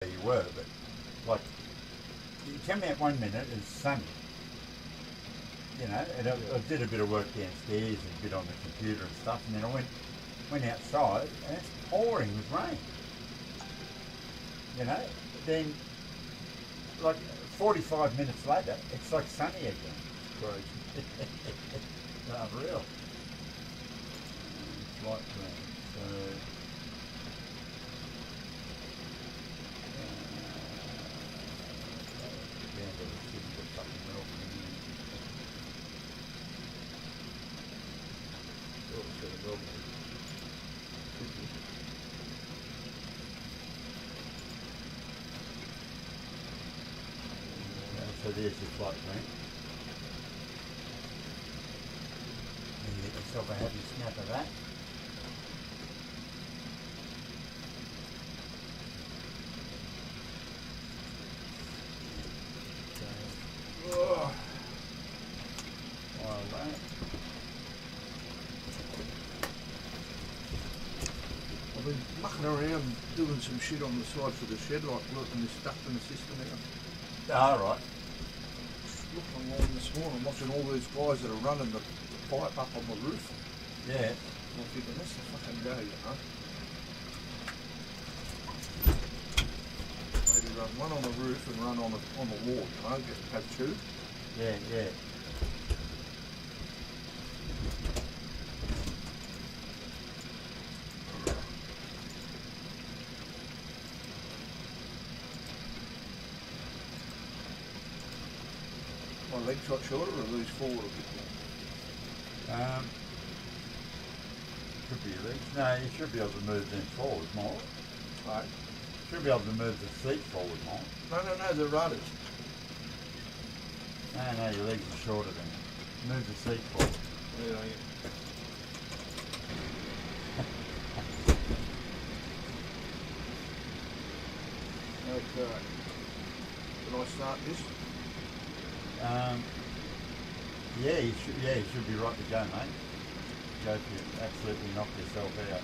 where you were, but like you come out one minute it's sunny, and I did a bit of work downstairs and a bit on the computer and stuff, and then I went outside and it's pouring with rain. Then like 45 minutes later, it's like sunny again. It's crazy. It's unreal. It's like that. So. Down to the city of fucking Melbourne. Oh, it's got a Melbourne. So there's your flight plan. And you get yourself a happy snap of that. Oh. While that. I've been mucking around doing some shit on the side for the shed, like working this stuff in the system out. Ah, right. Looking along this morning, watching all these guys that are running the pipe up on the roof. Yeah. I'm thinking, that's the fucking go, Maybe run one on the roof and run on the wall, have two. Yeah, yeah. My leg shot shorter or lose forward a bit more? Could be your legs. No, you should be able to move them forward more. Right. Should be able to move the seat forward more. No, the rudders. No, your legs are shorter than move the seat forward. Yeah, Okay. Can I start this? Yeah, you should be right to go, mate. Go if you absolutely knock yourself out.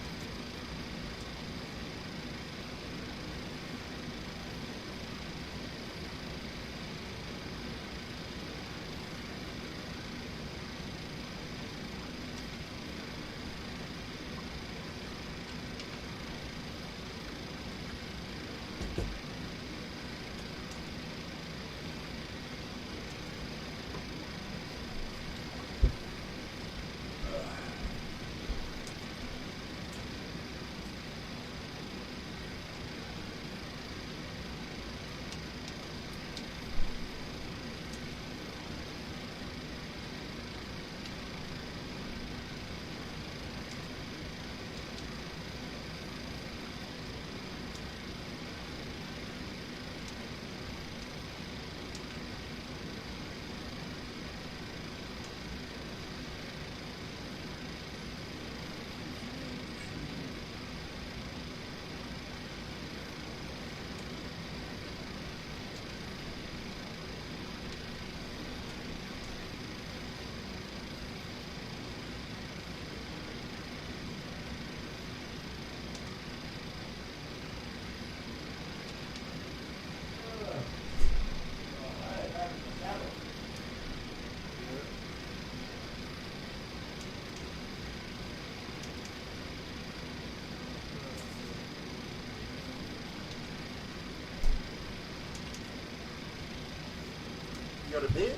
Got a beer?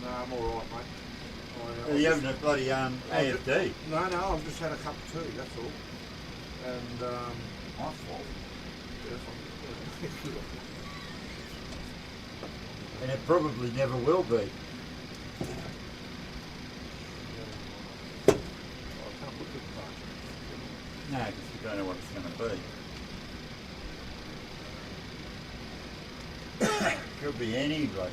No, I'm alright, mate. Are you having a bloody AFD? No, I've just had a cup of tea, that's all. And, My fault. And it probably never will be. No, because you don't know what it's going to be. Could be anybody.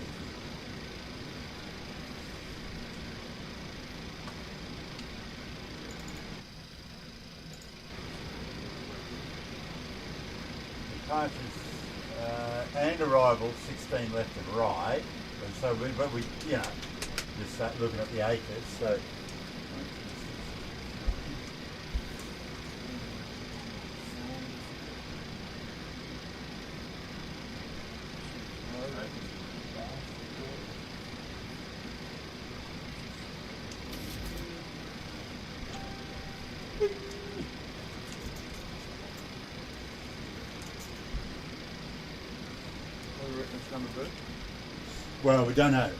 Departures and arrival 16 left and right, and so we just start looking at the acres. So What do you reckon it's going to be? Well, we don't know. Oh,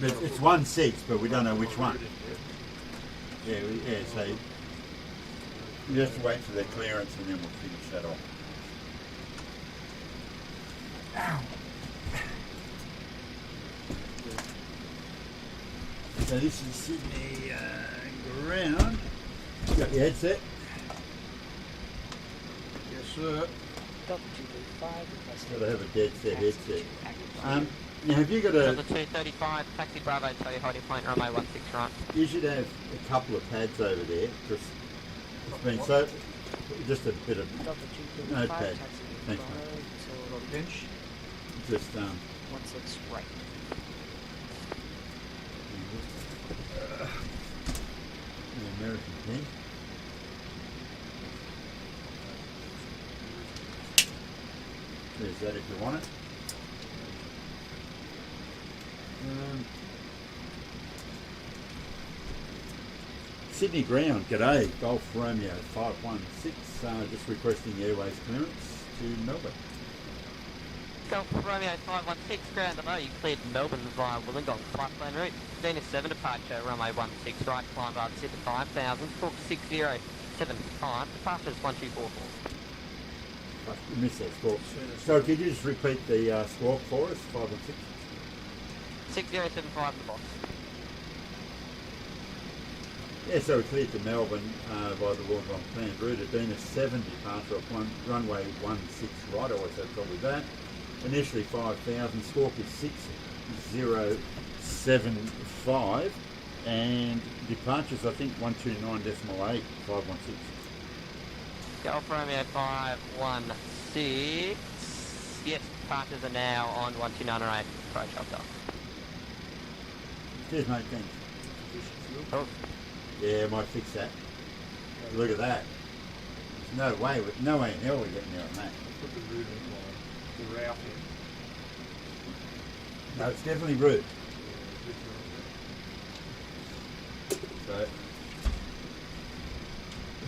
yeah. It's 1/6, but we don't know which one. Yeah, so you have to wait for the clearance and then we'll finish that off. Ow. So this is Sydney ground. You got your headset? Yes, sir. Delta 235, Got to have a dead set headset. Um, Now, have you got a? Delta 235, taxi Bravo, Toy holding point, runway 16 right. You should have a couple of pads over there because it's been so. Just a bit of Delta 235, notepad. taxi Thanks, Bravo, to Pinch. just 16 right. the American pen. There's that if you want it. Sydney ground, g'day, Golf Romeo 516, just requesting airways clearance to Melbourne. Golf Romeo 516, ground below, you cleared Melbourne via Wollongong, flight plan route. Venus 7 departure, runway 16 right, climb bar set to 5,000, squawk 6075, departures 1244. You missed that squawk. So could you just repeat the squawk for us, 516? 6075 in the box. Yeah, so we cleared to Melbourne by the Wollongong planned route. Venus 7 departure of runway 16 right, always have trouble with that. Initially 5,000, squawk is 6075, and departures I think 129.8, 516. Golf Romeo 516, yes, departures are now on 12908, approach after. Cheers mate, thanks. Oh. Yeah, I might fix that. Look at that. There's no way in hell we're getting there on that. Put the root in the route in. No, it's definitely root. So,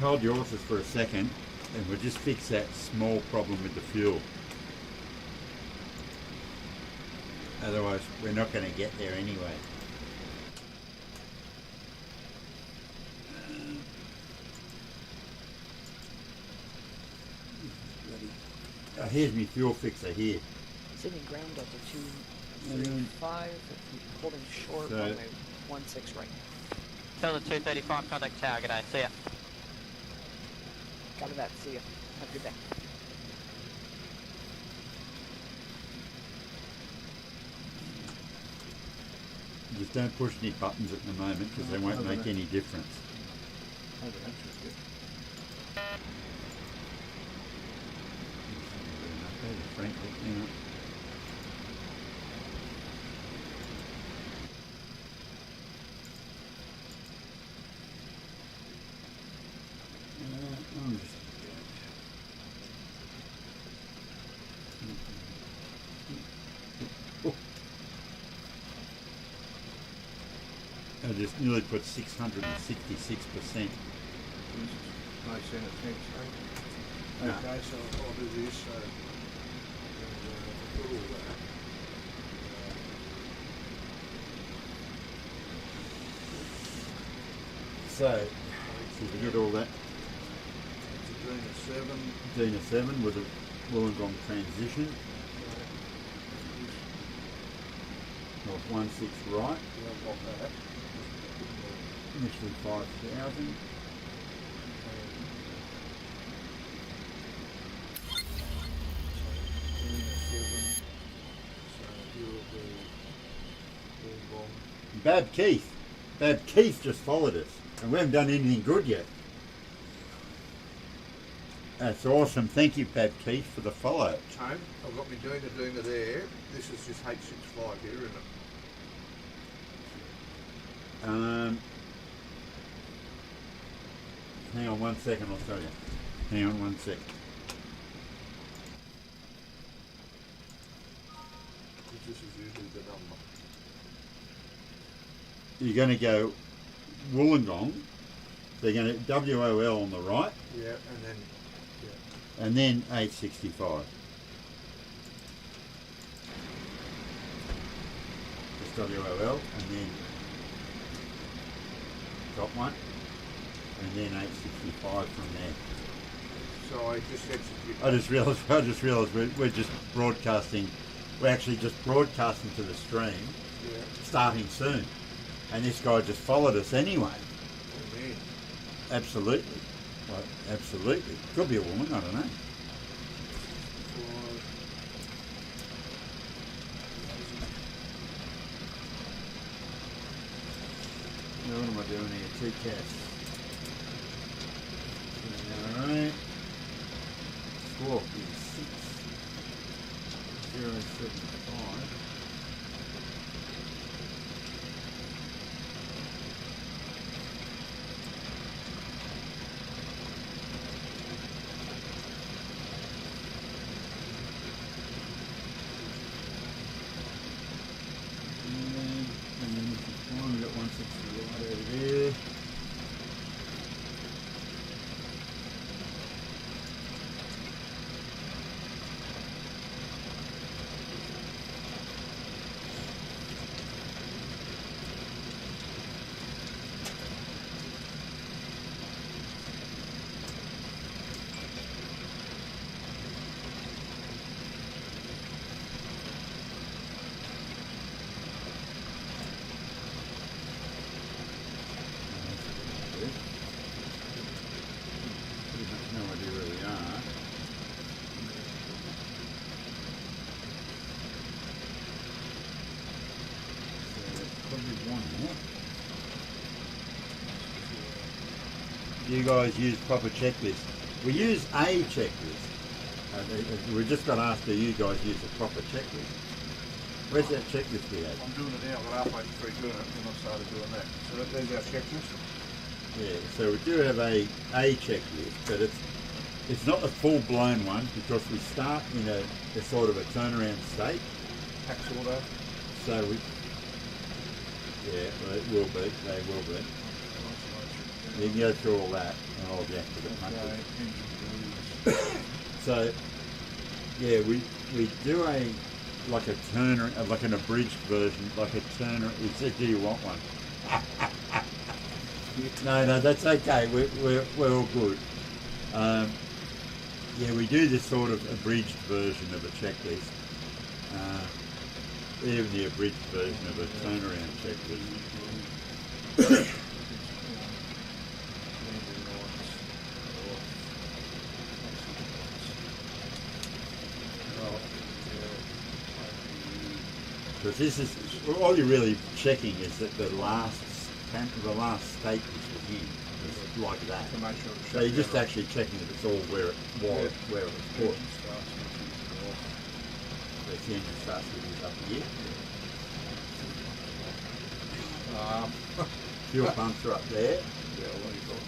hold your horses for a second and we'll just fix that small problem with the fuel. Otherwise, we're not going to get there anyway. Here's my fuel fixer here. Sydney ground, Delta 235, holding short, So- runway 16 right. Delta 235, contact tower, g'day, see ya. Got that, see ya. Have a good day. Just don't push any buttons at the moment because they won't make any difference. Frankly, you know. I'm just I just nearly put 666%. No sense, thanks, mate. No. Okay, so I'll do this. So, put all that. So we got all that. It's a Dina 7. Dina 7 with a Wollongong transition. North 16 right. Yeah, got that. Initially 5,000. Dina 7. So you'll be Wollongong. Bab Keith. Bab Keith just followed us and we haven't done anything good yet. That's awesome. Thank you, Bab Keith, for the follow. Tone, I've got my Dina there. This is just H65 here, isn't it? Hang on 1 second, I'll tell you. Hang on 1 sec. This is usually the number. You're going to go Wollongong. So you're going to WOL on the right, Yeah, and then, yeah. and then 865. WOL, and then top one, and then 865 from there. So I just execute. I just realised we're just broadcasting. We're actually just broadcasting to the stream, Yeah. starting soon, and this guy just followed us anyway. Oh, man. Absolutely, well, absolutely. Could be a woman. I don't know. Now what am I doing here? Two casts. Alright. Score is 6075. And then this is fine. We've got 160 right over there. Pretty much no idea where we are. So there's probably one more. Do you guys use proper checklists? We use a checklist. We just got asked, do you guys use a proper checklist? Where's that checklist we had? I'm doing it now. I got halfway through doing it and I started doing that. So there's our checklist. Yeah, so we do have a checklist, but it's not a full-blown one because we start in a sort of a turnaround state. Tax order. So we, yeah, well, it will be. They will be. You can go through all that, and I'll get to the country. So, yeah, we do like a turner, like an abridged version, like a turner. Do you want one? No, that's okay. We're all good. Yeah, we do this sort of abridged version of a checklist. Even the abridged version of a turnaround checklist. Because this is all you're really checking is that the last state this was in was like that. To make sure So you're just actually checking that it's all where it was, where it was put. The engine starts with this up here. Fuel pumps are up there. Yeah, what you got?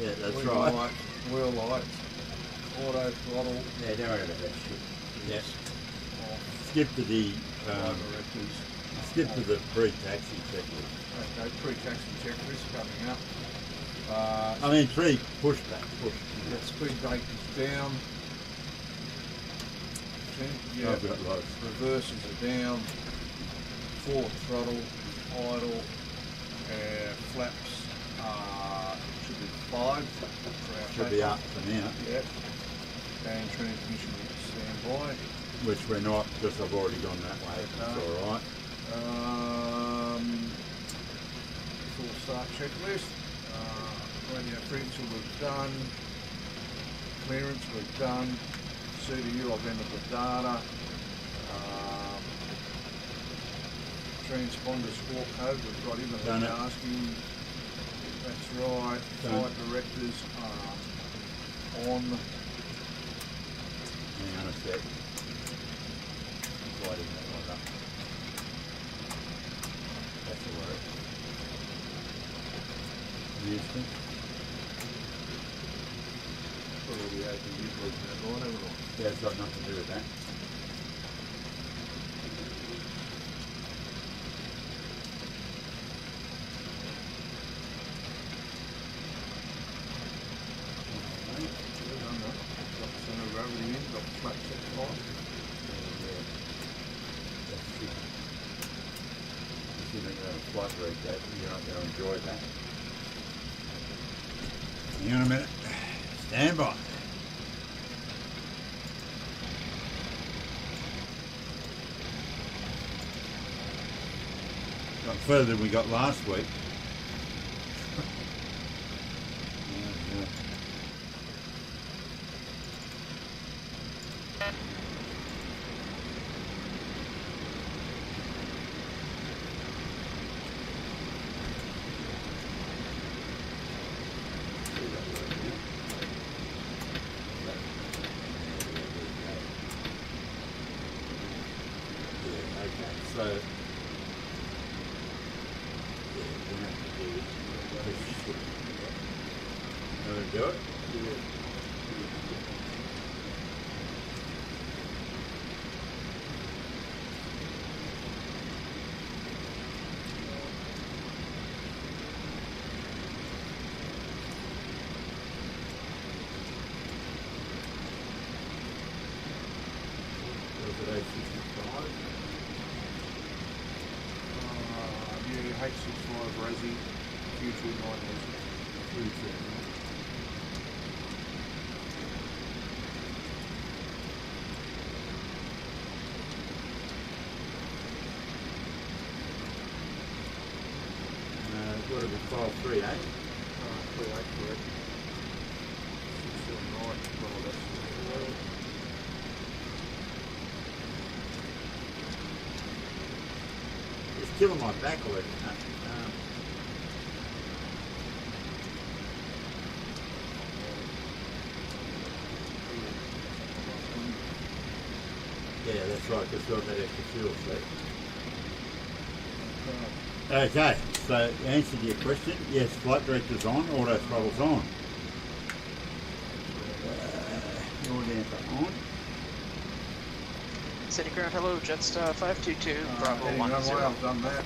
Yeah, that's Wheel right. lights, wheel lights, auto throttle, Yeah, don't worry about that shit. Yeah. off, Skip to the directors. skip to the pre-taxi checklist. Okay, pre-taxi checklist coming up. I mean pushback. Yeah, speed brake is down. Yeah, I've got loads. reverses are down. Forward throttle, idle, flaps should be 5 for our Should be up for now, Yep. And transmission standby. which we're not because I've already gone that way. It's Okay. all right. Full start checklist. Radio frequency we've done. Clearance we've done. CDU I've entered the data. Transponder score code we've got in the Done it. asking. That's right. Done. Flight directors are on. Hang on a sec. Lighting that one up. That's all right. Houston. Probably open usually that line, haven't I? Yeah, it's got nothing to do with that. Got the centre of gravity in, got the flat set line. flight rig, that you're not going to enjoy that. Hang on a minute. Stand by. Got further than we got last week. Do it? Yeah, H65 Razzie, Q29 What are we, 538? 38, correct. 679, well, that's It's killing my back already. Yeah, that's right, because we've got that extra fuel, see? Okay, so the answer to your question, yes, flight director's on, auto throttle's on. Your damper on. City Ground, hello, Jetstar 522, Bravo 10. I've done that.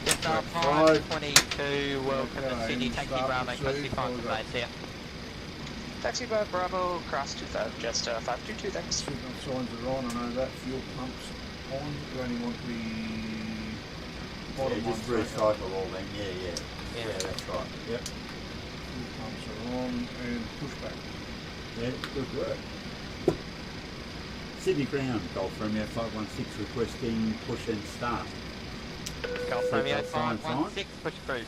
Jetstar 522, welcome to Sydney, taxi Bravo, classify for base here. Taxi by Bravo, cross 2000, Jetstar 522, thanks. Signal signs are on, I know that. Fuel pumps on. You only want the bottom Yeah, just ones, don't recycle all them, yeah, that's right. Yep. Fuel pumps are on and pushback. Yeah, good work. Sydney Ground, Golf Romeo 516 requesting push and start. Golf Romeo Seatbelt sign 516, push approved.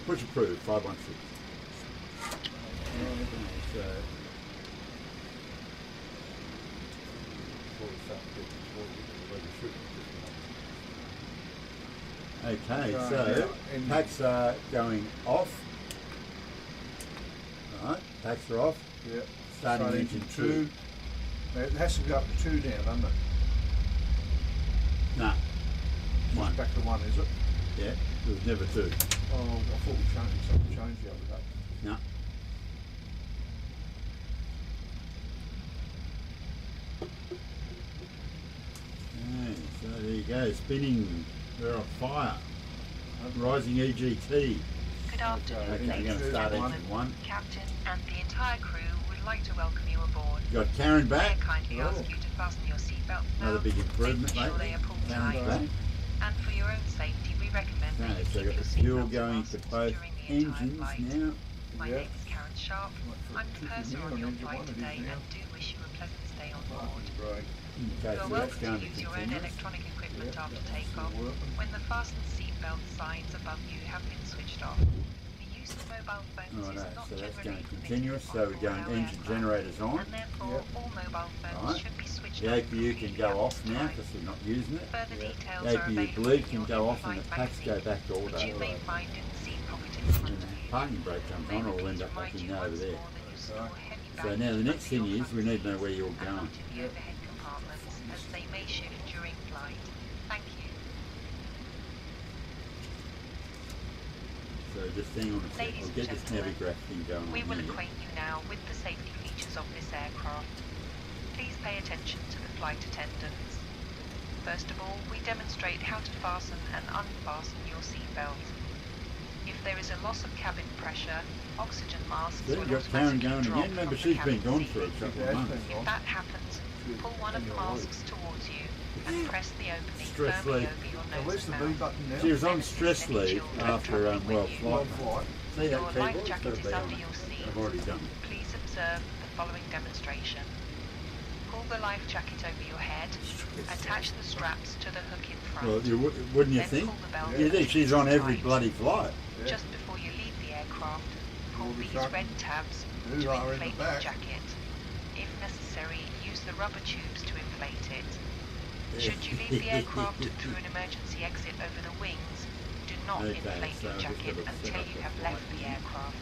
Push approved, 516. So, okay, so packs are going off. Alright, packs are off. Yep. Starting engine 2. It has to go up to 2 now, doesn't it? Nah. Just 1. back to 1, is it? Yeah, it was never 2. Oh, I thought we changed the other day. No. Okay, so there you go, spinning, we're on fire. Rising EGT. Good afternoon, Okay, I'm going to start engine 1. Captain and the entire crew would like to welcome you aboard. You got Karen May I back. kindly ask you to fasten your seatbelt now, Another big improvement, making sure mate. they are pulled Karen's tight. back. And for your own safety, we recommend that Okay, you so keep I've got your the fuel seatbelts going to fastened both during the entire engines flight. now. My Yep. name is Karen Sharp. I'm the purser on your flight today and do wish you a pleasant stay on board. Right. Okay, You are so that's welcome going to to use your own continuous. electronic equipment Yep, after that's takeoff still working. when the fasten seatbelt signs above you have been switched off. The use of mobile phones is Righto, not so that's generally going permitted continuous, on so we're board going our engine aircraft, generators on. and therefore all mobile phones Right. should be switched The off APU can completely go at off all now times. because we're not using it. Further The details are APU available bleed in can your go off and the in-flight packs go magazine, back to which you auto. may find in the seat pocket in And front of the you. parking brake comes May on, the it'll please end up remind back in you over once there. more that you store heavy So now the baggage next under thing your is we front need to know seats where you're and going. not in the overhead compartments, as they may shift during flight. Thank you. So just hang on a sec, Ladies I'll and get this gentlemen, Navigraph thing going We on will here. acquaint you now with the safety features of this aircraft. Please pay attention to the flight attendants. First of all, we demonstrate how to fasten and unfasten your seatbelt. If there is a loss of cabin pressure, oxygen masks There will you got Karen automatically going drop again. Remember, from she's the been cabin gone for a ceiling. couple Yeah, of it's months. been If gone. that happens, good. Pull one of the masks towards you and press the opening Stress firmly leave. over your Now, nose where's the and B mouth. button now? She was on stress leave after Well, flight. flight. See that Your life keyboard? It's jacket got to is be on under it. your seat. I've already done it. Please observe the following demonstration. Pull the life jacket over your head. Attach the straps to the hook in front. Well, wouldn't you Then think? pull the belt You think she's on every tight. bloody flight? Yeah. Just before you leave the aircraft, pull Pull the these truck. red tabs Do to that in the inflate your back. jacket. If necessary, use the rubber tubes to inflate it. Should you leave the aircraft through an emergency exit over the wings, do not Okay, inflate so your I've just jacket got to set until up you the have flight. left the aircraft.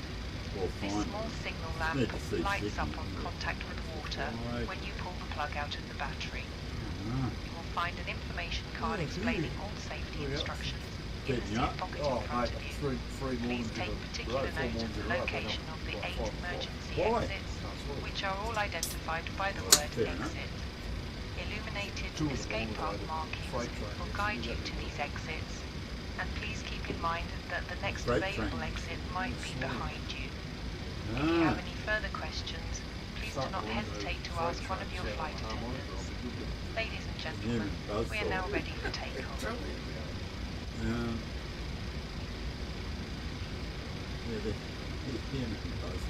Well, This fine. small signal Need lamp to see lights Sydney. up on contact with water Right. when you pull the plug out of the battery. Ah, You will find an information card explaining all safety Yeah. instructions in the Setting seat up. pocket Oh, in front mate, of you. three Please mornings take in a particular row, 4 note of mornings the in a row, I've location done of the like 8 five emergency Why? exits, which are all identified by the Well, word fair enough. exit. Illuminated Two of them escape all path died. markings Freight train, will yes, guide you you got to it. these exits, and please keep in mind that the next Freight available train. exit might be Small. behind you. If you have ah. any further questions, please do Start not going to hesitate to freight ask one of trains your out flight on harmonica, attendants. I'll be good with it. Ladies and gentlemen, Human we are now buzzsaw. ready for takeoff. Tell me about it. Yeah, the human buzzes.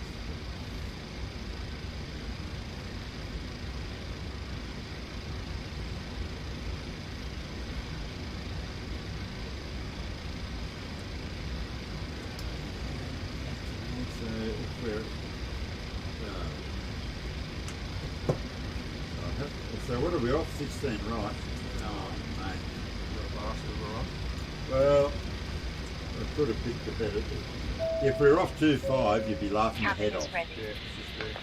So if we're so what are we off? 16, right? Oh, mate. The bastard, all right. Well, I could have picked a better. If we were off 2-5, you'd be laughing your Cabin head is off. ready. Yeah, it's just there.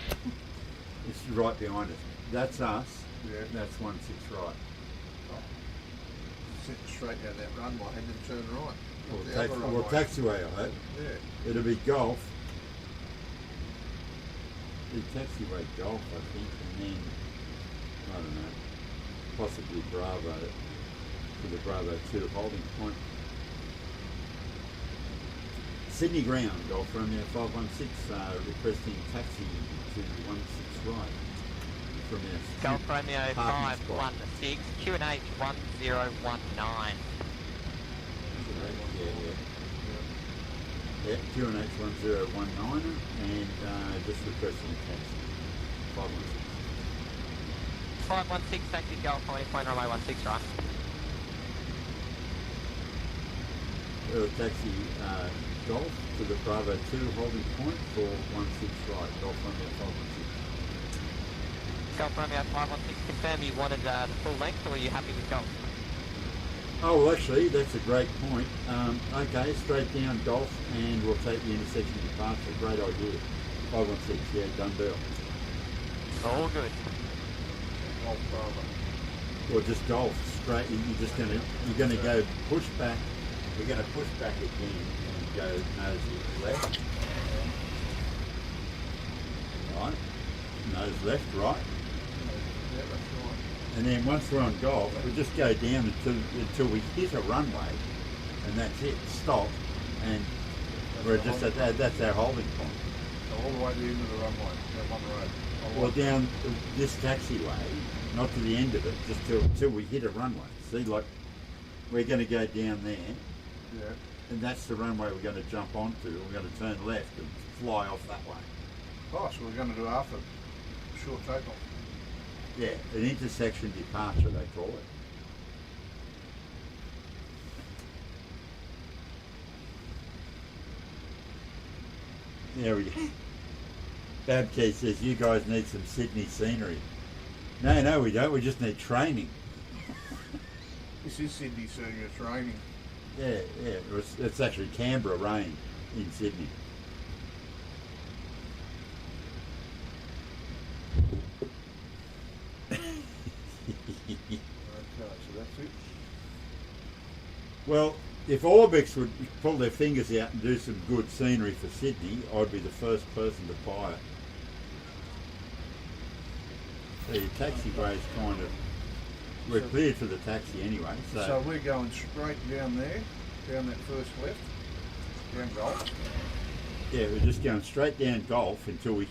It's right behind us. That's us. Yeah. That's 16 right. Sit straight down that runway and then turn right. Or, The other runway. taxiway, I hope. Yeah. It'll be golf. The taxiway golf, I think, and then, I don't know, possibly Bravo, to the Bravo 2 holding point. Sydney ground, Golf Romeo 516, requesting taxi to 16 right from our Golf Romeo parking spot. 516, Q&H 1019. Yeah, QNH 1019 and just requesting a taxi. 516. 516, taxi Golf Romeo, point runway 16 right. Taxi Golf to the Bravo 2 holding point for 16 right, Golf Romeo 516. Golf Romeo 516, confirm you wanted the full length, or are you happy with Golf? Oh, well, actually, that's a great point. Okay, straight down Golf and we'll take the intersection departure. Great idea. 516, yeah, done deal. All good. Golf Bravo. Or just Golf, straight, you're gonna go push back, we're gonna push back again and go nose left. Right, nose left, right. Yeah, that's right. And then once we're on Golf, we just go down until we hit a runway, and that's it. Stop, and we're just at that. That's our holding point. So all the way to the end of the runway, that one road. Well, down this taxiway, not to the end of it, just till we hit a runway. See, like we're going to go down there, Yeah. and that's the runway we're going to jump onto. We're going to turn left and fly off that way. Oh, so we're going to do after short takeoff. Yeah, an intersection departure they call it. There we go. Babkey says you guys need some Sydney scenery. No, we don't. We just need training. This is Sydney senior training. Yeah. It's actually Canberra rain in Sydney. Okay, so that's it. Well, if Orbix would pull their fingers out and do some good scenery for Sydney, I'd be the first person to buy it. So your taxiway's kind of, we're So- cleared for the taxi anyway, So we're going straight down there, down that first left, down Golf. yeah, we're just going straight down Golf until we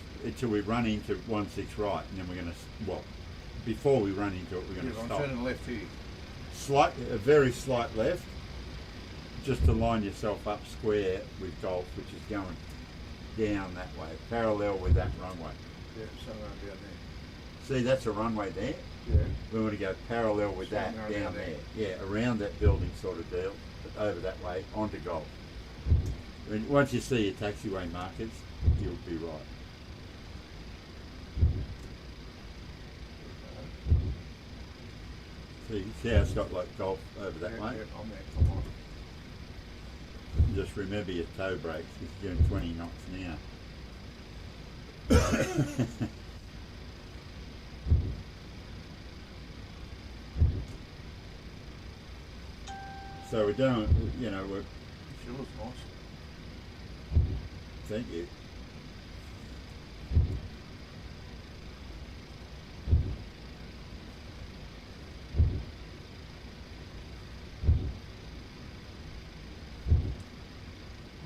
run into 16 right, and then we're going to before we run into it, we're going Yeah, to I'm stop. turning left here. A very slight left, just to line yourself up square with golf, which is going down that way, parallel with that runway. Yeah, somewhere down there. See, that's a runway there. Yeah. We want to go parallel with that Somewhere down down there. there. Yeah, around that building sort of deal, but over that way, onto golf. Once you see your taxiway markers, you'll be right. See how it's got like golf over that way? Yeah, I'm there. I'm on. Just remember your toe brakes, because you're doing 20 knots now. So we're doing, we're, She looks nice. thank you.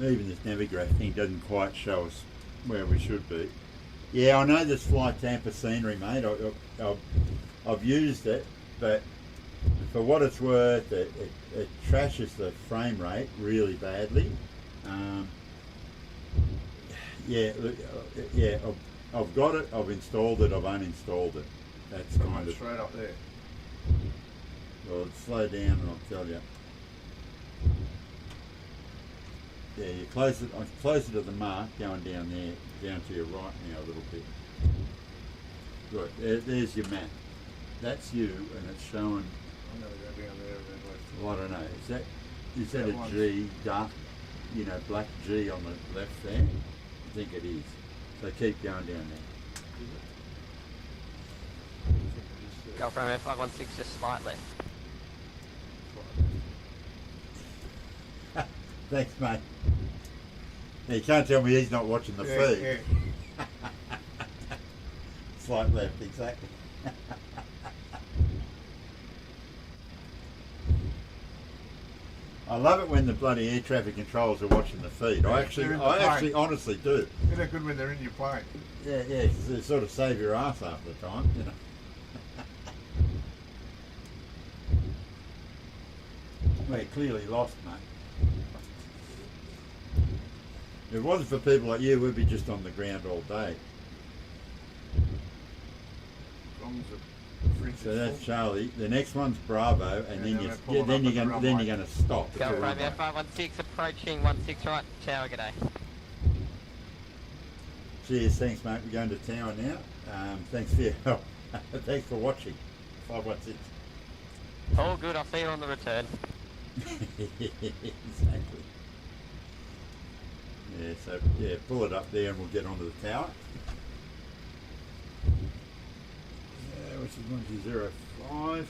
Even this Navigraph thing doesn't quite show us where we should be. Yeah, I know this Fly Tampa scenery, mate. I've used it, but for what it's worth, it trashes the frame rate really badly. I've got it, I've installed it, I've uninstalled it. That's Come kind on, of... straight up there. Well, slow down and I'll tell you. Yeah, you're closer to the mark, going down there, down to your right now a little bit. Good, there's your map. That's you, and it's showing, I'm going to go down there and then left. well, I don't know, is that That a one. G, dark, black G on the left there? I think it is. So keep going down there. Golf Romeo 516 just slightly. Thanks, mate. Yeah, you can't tell me he's not watching the feed. Yeah. Slight left, exactly. I love it when the bloody air traffic controllers are watching the feed. I They're in the plane. actually honestly do. Isn't it good when they're in your plane? Yeah, 'cause they sort of save your ass half the time, We're clearly lost, mate. If it wasn't for people like you, we'd be just on the ground all day. As long as the fridge So is that's full. Charlie. The next one's Bravo, and And then then you we're pulling then up you're at the gonna then runway. you're gonna stop. at the Golf Romeo runway. 516 approaching 16 right, tower, g'day. Cheers, thanks, mate. We're going to tower now. Thanks for your help. Thanks for watching. 516. All good, I'll see you on the return. Exactly. Yeah, so pull it up there and we'll get onto the tower. Yeah, which is 1205.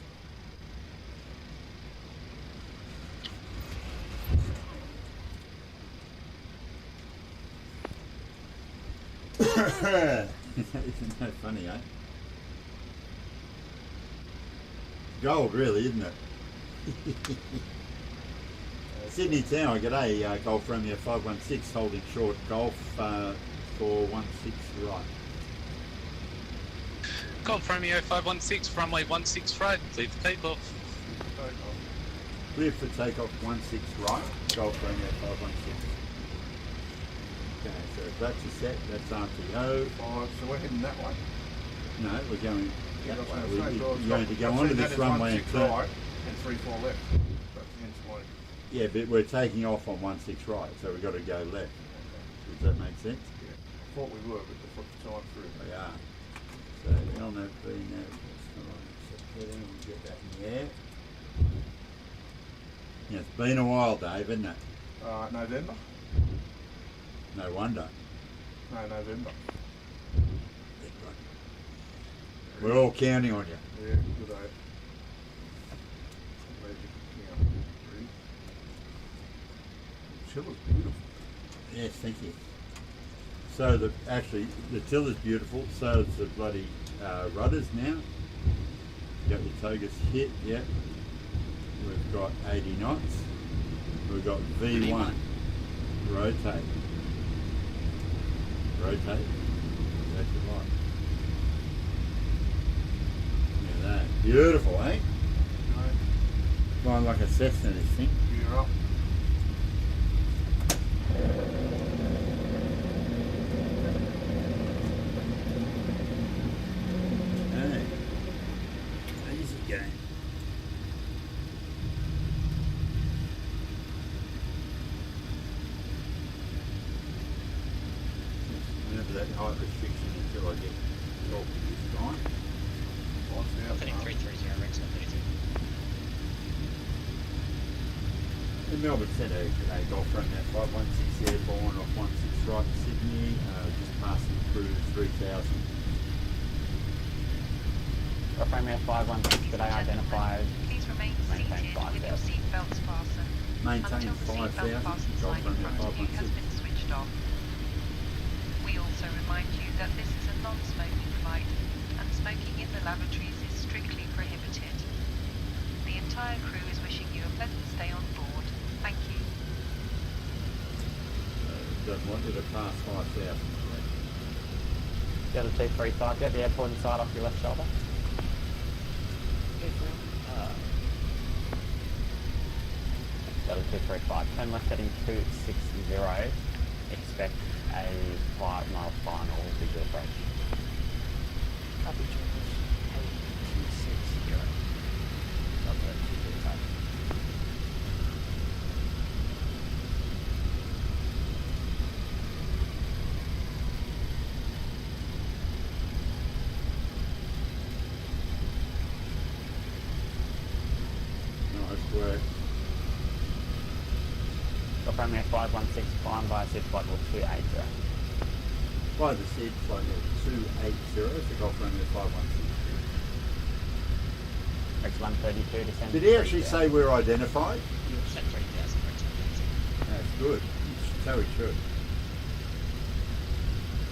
Isn't that funny, eh? Gold, really, isn't it? Sydney Tower, g'day, Golf Romeo 516, holding short golf for 16 right. Golf Romeo 516, runway 16 right, clear for takeoff. Clear for takeoff 16 right, Golf Romeo 516. Okay, so if that's a set, that's RTO. Oh, so we're heading that way. No, we're going that That's way. what I'm saying, We're so going to go I've onto seen this that as runway and 16 turn. right and 34 left. That's hence why. Yeah, but we're taking off on 16 right, so we've got to go left. Does that make sense? Yeah. I thought we were, but the time through. We are. So LNOV now, we'll get that in the air. Yeah, it's been a while, Dave, isn't it? November? No wonder. No, November. We're all counting on you. Yeah, good day. I'm glad you ready. Chilla's beautiful. Yes, thank you. So the till is beautiful. So is the bloody rudders now. You got your togas hit. Yep. We've got 80 knots. We've got V1. Rotate. Rotate. That's right. No, beautiful, eh? No, Flying like a Cessna, this thing. you're up. Hey. Easy game. Remember that height restriction until I get help this time. Watch out, Heading mate. 330, Rex 132. In Melbourne Centre, a golf run at 516 airborne off 16 right to Sydney, just passing through 3,000. Premier 516 today identified. Please remain Maintain seated with your 5,000. seatbelts fastened Maintaining until the seatbelt 5,000, fasten golf sign in run at front of you has 516. been switched off. We also remind you that this is a non-smoking flight and smoking in the lavatories is strictly prohibited. The entire crew is wishing you a pleasant stay on board. Thank you. Doesn't want you to pass 5,000. The other 235, get the airport inside off your left shoulder. The other 235, turn left heading 260. Expect a 5 mile final visual approach. Copy, Charles. 260. That's it, 235. Nice work. Premier 516, climb via SID flight level 280. By the seat, flight level 280, it's a golf run at 516. X132, descend. Did he actually say we're identified? Set 3,000, Rex 132. That's good. So he should.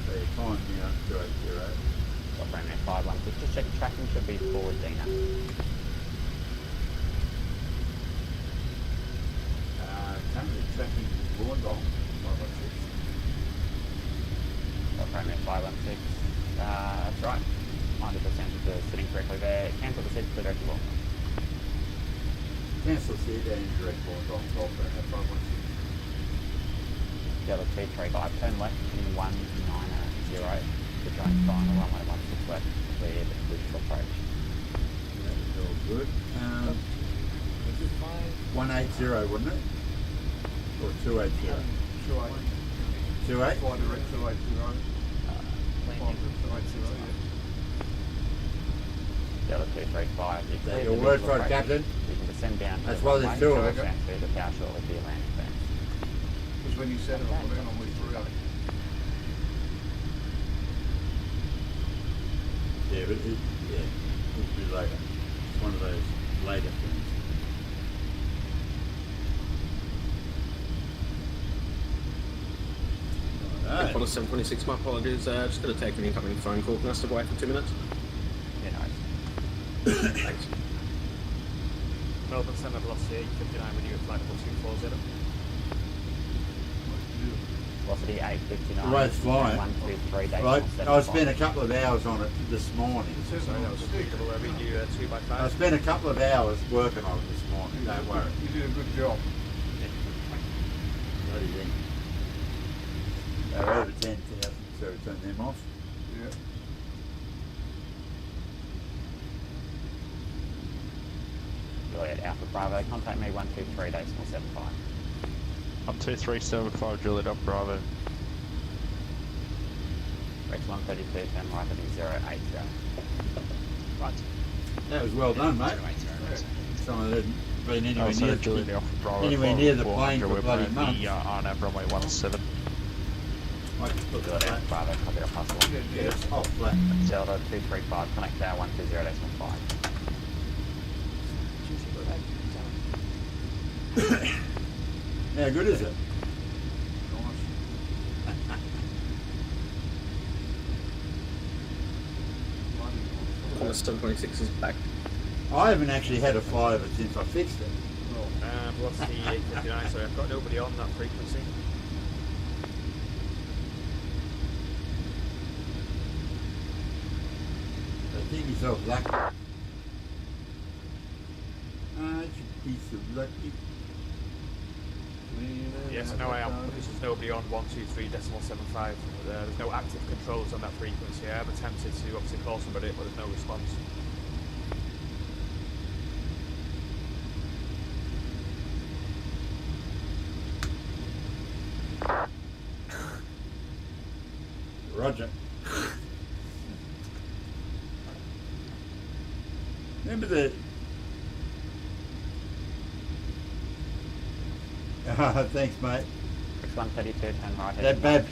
So your time now, 280. Premier 516, just check tracking should be forward, Dina. Currently tracking Wollongong, 516. Premier 516, that's right. 90% of the sitting correctly there. Cancel the seat for direct ball. Cancel seat and direct Wollongong, golf run at 516. The other 235, turn left heading 190 to join final runway 16 left, clear the visual approach. That was all good. 180, wouldn't it? Or 280? 280. 28? Fly direct 280. Landing. 280, yeah. The other 235, you clear Your the word visual for it, approach. Captain. You can descend down to That's the why runway, there's two of us. transfer the power shortly to your landing fence. Because when you said it, I put it on with 380. Yeah, but it'll be later. It's one of those later things. Alright. Apollo 726, my apologies. Just going to take an incoming phone call. Can I step away for 2 minutes? You know, Thanks. Melbourne Centre velocity 59 when you get flight level 240. velocity 859. The way it's flying. 123 days. Right, I spent a couple of hours on it this morning. It says Sorry, on that the was stick. applicable every new 2x5. I spent a couple of hours working on it this morning, don't worry. You did a good job. Bloody thing. They're over 10,000, so we turn them off. Yeah. Juliet Alpha Bravo, contact me 123 decimal 75. I'm 2375 Juliet up Bravo. Rex 132, turn right heading 080. Right. That was well done, mate. 080, Rex. Someone that hadn't been anywhere So near Juliet Alpha Bravo. anywhere near the 400, plane for we're bloody playing months. the RNAV runway 17. I just put Juliet that Alpha Bravo, copy of possible. Yeah, it's off flat. Delta 235, connect tower 120 decimal 5. How good is it? Apollo 726 is back. I haven't actually had a fly of it since I fixed it. Velocity 859, sorry, I've got nobody on that frequency. So think yourself lucky. He's lucky. Yes, I know I am. There's nobody on 123.75. There's no active controls on that frequency. I have attempted to obviously call somebody, but there's no response. Roger. Remember the... thanks, mate. 132, turn right. That Bab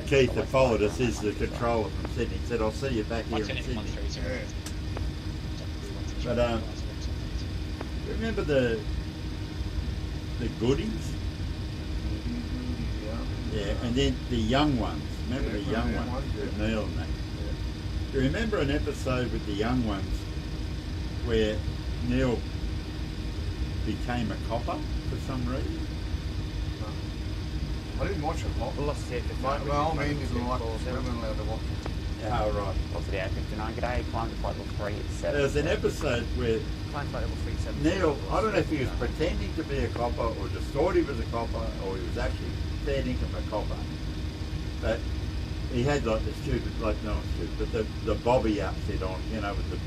Keith that followed us is the controller from Sydney. He said, I'll see you back here in Sydney. But, remember the goodies? Yeah, and then the young ones. Remember the young ones with Neil and that? Do you remember an episode with the young ones where Neil became a copper for some reason? I didn't watch it a lot. Lost it. My old man didn't like it, so we weren't allowed to watch it. Yeah, oh, right. What's the A59? G'day, climb to level 3 at 7. There was an episode where Climb flight level 37. Neil, I don't know if he was pretending to be a copper or just thought he was a copper or he was actually fair income a copper. But he had like the stupid, like no stupid, but the bobby outfit on, you know, with the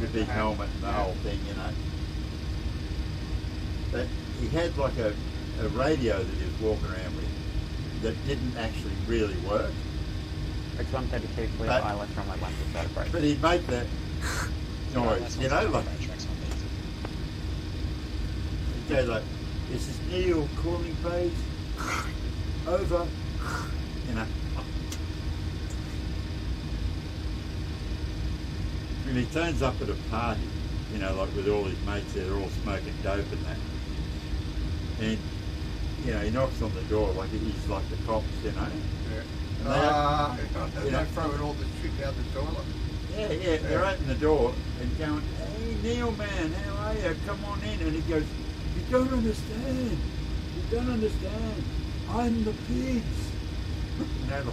big helmet and the whole thing, you know. But he had like a radio that he was walking around with that didn't actually really work. X132, clear But- ILS from like 1 to start break. But he'd make that noise, you know, like he'd go like, "This is Neil calling base, over," you know. When he turns up at a party, you know, like with all his mates there, they're all smoking dope and that. And, you know, he knocks on the door like he's like the cops, you know. Yeah. You They know. throwing all the shit out the toilet. Yeah, they're opening the door and going, "Hey, Neil, man, how are you? Come on in." And he goes, "You don't understand. You don't understand. I'm the pigs." You know,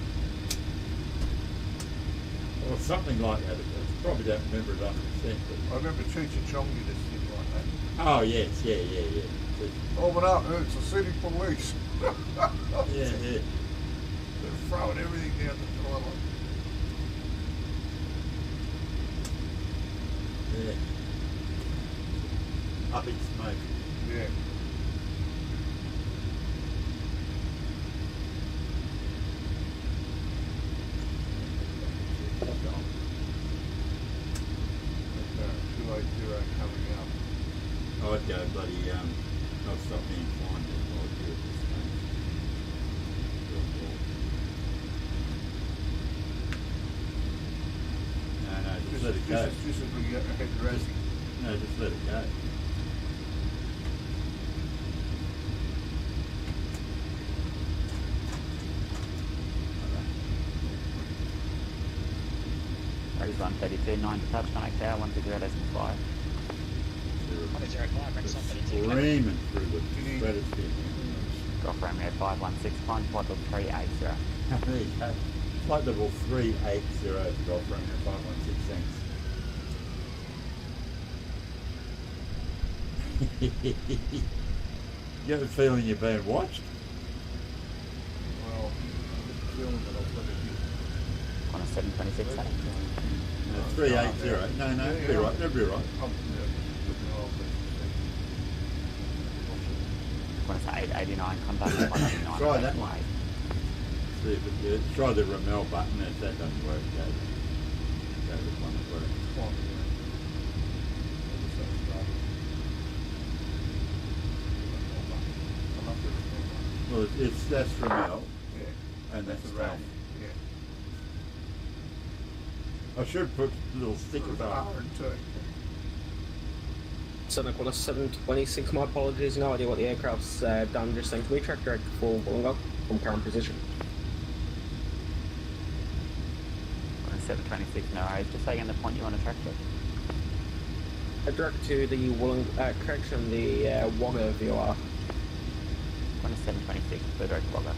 or something like that. I probably don't remember it 100%. I remember Cheech and Chong did this thing like that. But, oh, yes, yeah. Open up, it's the city police. Yeah. They're throwing everything down the toilet. Yeah. Up in smoke. Yeah. Two 280 coming up. I'd go bloody, I'll stop being fine then. I'll do it this time. No, just let it go. Just as we get ahead to racing. No, just let it go. Raise 132, 9 to touch, connect tower, 120.5. Screaming through the stratosphere. Golf Romeo 516, climb to level 380. There you go. Flight level 380 Golf Romeo 516, thanks. You have a feeling you're being watched? Well, I'm feeling that I'll let it be. On a 726, I think. No, 380. No, it'll be right. It'll be right. When it's 889, contact 189. Try that way. See if it good. Try the Ramel button. If that doesn't work, go with one that works. Well, that's Ramel, Yeah. and that's the Ralph. Yeah. I should put little stickers R on. and T. Sonic 726, my apologies, no idea what the aircraft's done, just saying, can we track direct for Wollongong from current position? On a 726, no worries. Just say again the point you want to track to. Direct to the correction, the Wagga VOR. On a 726, the direct Wagga.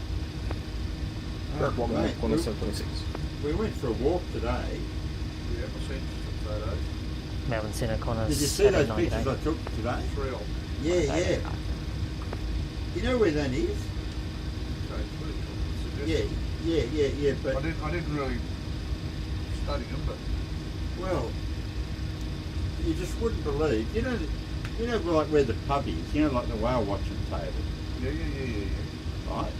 Direct Wagga, mate, corner 726. we went for a walk today. Yeah, I seen some photos. Melbourne Centre, corner Did you see those pictures I took today? It's real. Yeah, yeah. You know where that is? Yeah, but I didn't really study them, but well, you just wouldn't believe. You know, like where the pub is. You know, like the whale watching table, yeah. right?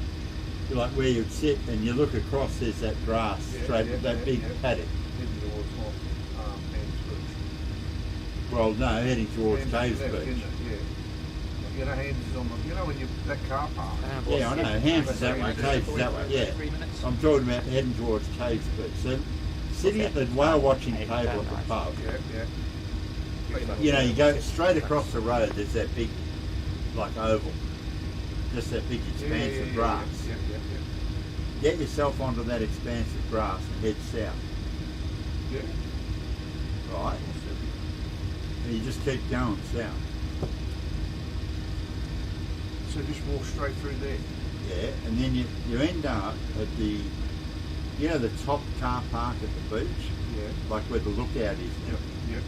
Like where you'd sit and you look across. There's that grass straight, that big paddock. Heading towards Hands Beach. Well, no, heading towards Caves Beach. Beach. Yeah. You know, Hands is on the. You know when you that car park. Yeah, I know. Hands is that way, Caves is that way. Yeah. 3 minutes. I'm talking about heading towards Caves Beach. So, sitting at the whale watching table at the pub. Yeah. You know, you go straight across the road. There's that big, like oval, just that big expanse of grass. Yeah. Get yourself onto that expanse of grass and head south. Yeah. Right. And you just keep going south. So just walk straight through there. Yeah, and then you end up at the, you know, the top car park at the beach, Yeah. like where the lookout is now. Yep.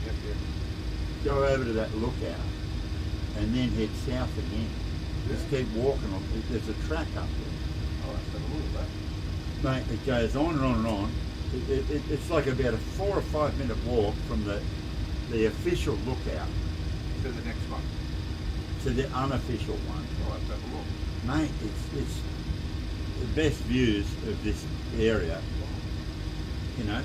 Go over to that lookout, and then head south again. Just keep walking on. There's a track up there. I'll have to have a look at that. Mate, it goes on and on and on. It's like about a 4 or 5 minute walk from the official lookout To the next one. to the unofficial one. I'll have to have a look. Mate, it's the best views of this area. You know,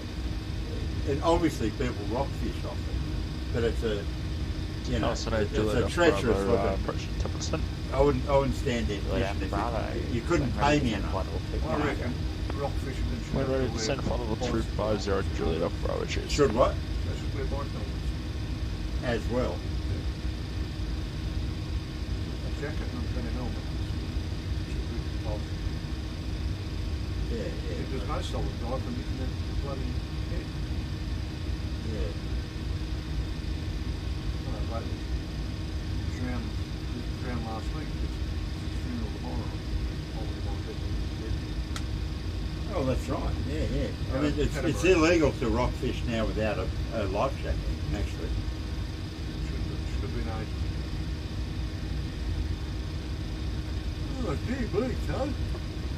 and obviously people rockfish off it, but it's a, you know, it's a treacherous looking. Approaching 10%. I wouldn't stand there Well, yeah, fishing if Bravo. you couldn't pay me enough. I reckon rockfish and We're ready to send follow the troop 50 Juliet off Bravo Cheers. Should what? They should wear bike helmets. As well. A jacket and a helmet. Should be compulsory. Yeah. If there's no solid dive, then you can have the bloody head. Yeah. Like, drowned last week. It's funeral tomorrow. Oh, that's right. Yeah. I mean, it's illegal to rockfish now without a life jacket, actually. Should have been aged. Oh, gee, bleak, huh?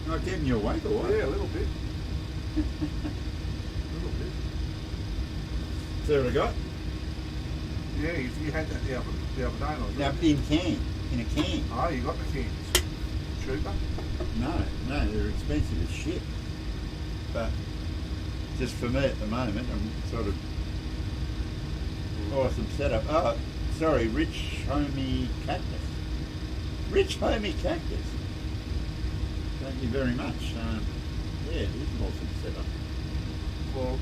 Not keeping you awake or what? Yeah, a little bit. A little bit. See what I got? Yeah, you had that the other day, like Now, in a can. Oh, you got the cans. Cheaper? No, they're expensive as shit. But just for me at the moment, I'm sort of awesome setup. Oh, sorry, Rich Homie Cactus. Thank you very much. Yeah, it is an awesome setup. Well,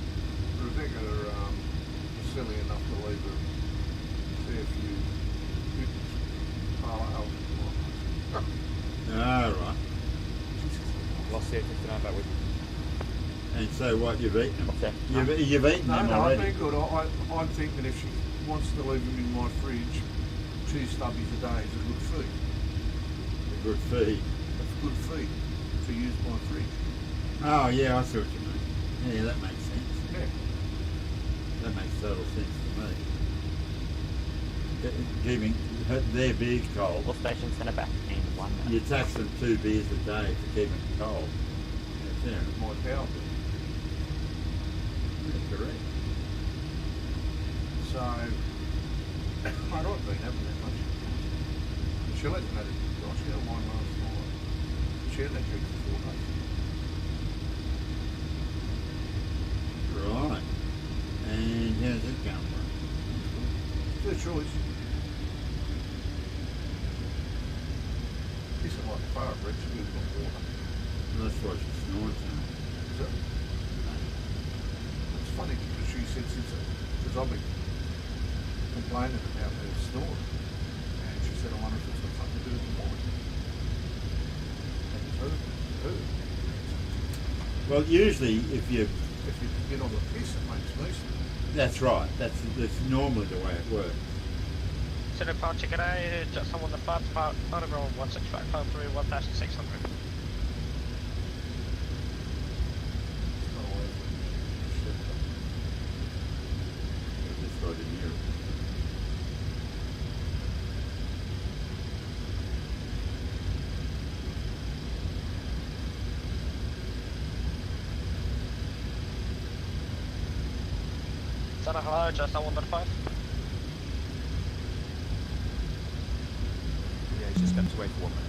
Rebecca was silly enough to leave a fair few parallels. Ah, right. Lost the 59 back with. And so what, you've eaten them? What's that? You've eaten them No, already? I've been good. I'm thinking if she wants to leave them in my fridge, 2 stubbies a day is a good feed. A good feed. That's a good feed to use my fridge. Oh, yeah, I see what you mean. Yeah, that makes sense. Yeah. That makes total sense to me. Keeping their beers cold, All stations send it back in 1 minute. you tax them 2 beers a day to keep it cold. Yeah, fair. My power bill. Yeah, correct. So, I've not been having that much. She let me know that she had wine last night. She had that drink for 4 days. Right. And how's it going? It's her choice. This is like a fire break, she lives on water. That's why she snorts now. So, it's funny because she said since I've been complaining about her snort, and she said, I wonder if it's got something to do with the wine. And it's her. Well, usually if you... If you get on the piss, it makes me snort. That's right. That's normally the way it works. So departure, can I just someone the flight part of 1653 1600? It's not always shit. That's right in here. Center, hello, just 115. Yeah, he's just stepped away for 1 minute.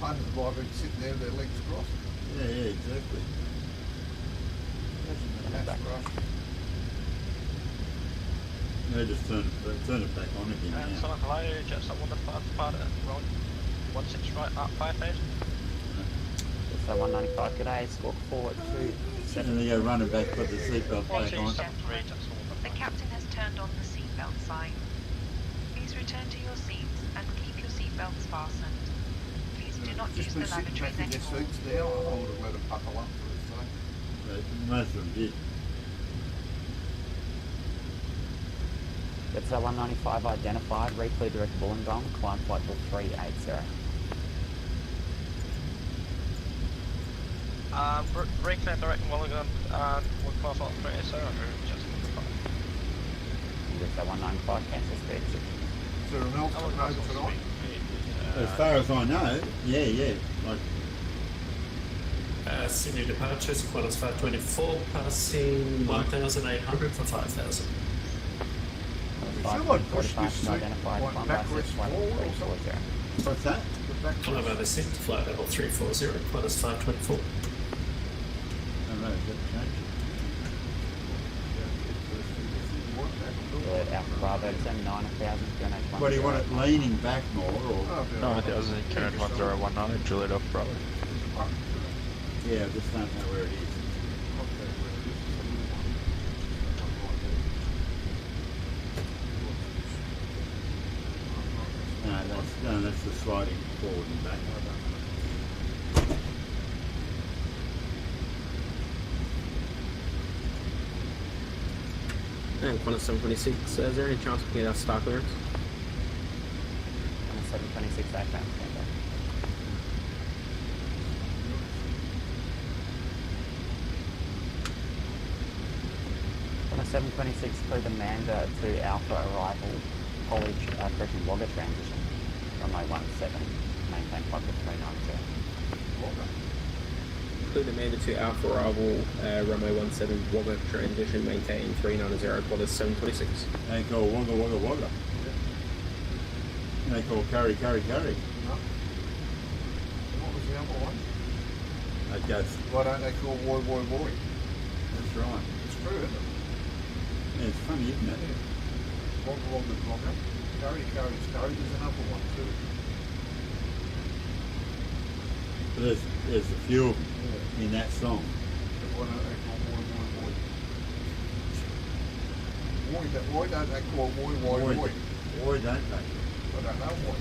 Punters might be sitting there with their legs crossed. Yeah, exactly. Imagine the hatch rush. They just turn it back on again And now. Center, hello, just 115, depart at road 16 right up 5,000. So 195 today, score forward to And they go running back, put the seatbelt back on. 1273, just The 115. captain has turned on the seatbelt sign. Please return to your seats and keep your seatbelts fastened. Please do not use Just the been sitting lavatories back in their anymore. seats now. I would have let them buckle up for this thing. Most of them did. That's 195 identified, reclear direct Wollongong, climb flight to 380. Reconnect direct Mulligan, with class 380, just 115. That's 195, cancel speed. Is there an else coming over tonight? As far as I know, yeah. Like, Sydney departure, Qantas 524, passing 1,800 for 5,000. Someone pushed this seat Identified, like climb by backwards 61, forward or 340. what's that? The back Climb over SIM to flight level 340, Qantas 524. I don't know, is that changed? Alpha Bravo 10, 9,000, What do you want it leaning back more or? 9000 current 1019, Juliet off Bravo. Yeah, I just don't know where it is. No, that's the sliding forward and back. And Qantas 726, is there any chance we can get our star clearance? 726 outbound, standby. On a 726, clear the Manda to Alpha arrival, college, correction, Wagga transition, runway 17, maintain flight to 390. Clear Amanda to Alpha arrival, runway 17, Wagga transition, maintain 390, Qantas 726. They call wagga. They call carry. No. What was the other one? That goes, Why don't they call boy? that's right. It's true, isn't it? Yeah, it's funny, isn't it? Wagga. Curry. There's another one too. But there's a few of them in that song. Why don't they call boy? Why don't they call boy? Why don't they? I don't know why.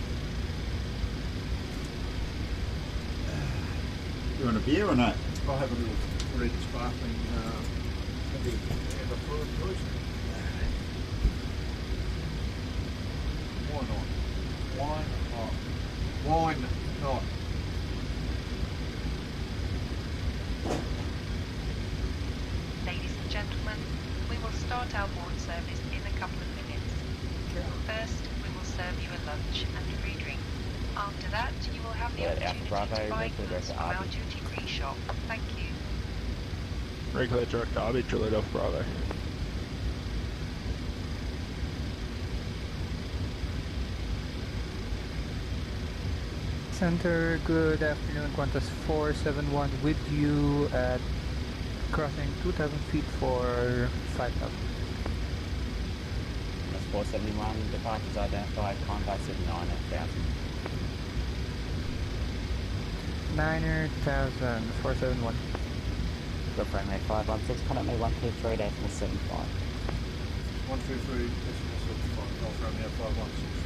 You want a beer or not? I'll have a little red sparkling at the end of fluid, please. Why not? Ladies and gentlemen, we will start our board service in a couple of minutes. First, we will serve you a lunch and a free drink. After that, you will have the Yeah, opportunity Bravo, to buy regular goods to from our Arby. duty-free shop. Thank you. Regular direct Derby, Juliet off Bravo. Center, good afternoon. Qantas 471 with you at crossing 2,000 feet for 5,000. That's 471, departures identified, climb by 9,000. 9,000, 471. Good frame rate 516, contact me 123, decimal 75. 123, decimal 75, Golf Romeo 516.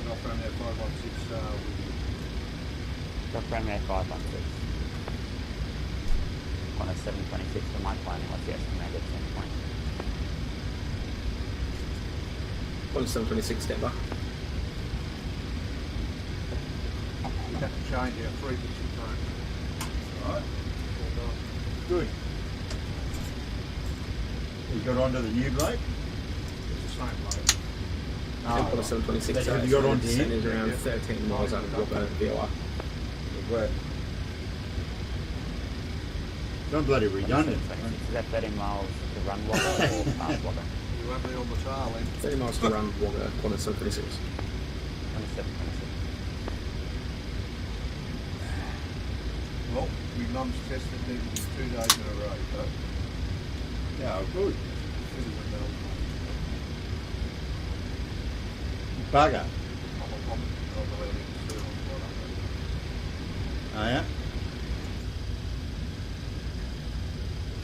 Golf Romeo 516 with you. Golf Romeo 516. On a 726 for my planning, what's the estimated 10 point? 726 Denver. You have to change our frequency phone. Alright. Good. You got onto the new bloke? It's the same bloke. Temple 726. Have you got on to him? Is around 13 miles out of Wilbur, VOR. Good work. Don't bloody redundant. Is that 30 miles to run Wagga or past Wagga? You won't be on the tail end. 30 miles to run Wagga, corner 726. 27, 26. Well, we mum's tested these 2 days in a row, so Yeah, good. this is a Melbourne. Bugger. I'm allowed in too, Oh yeah?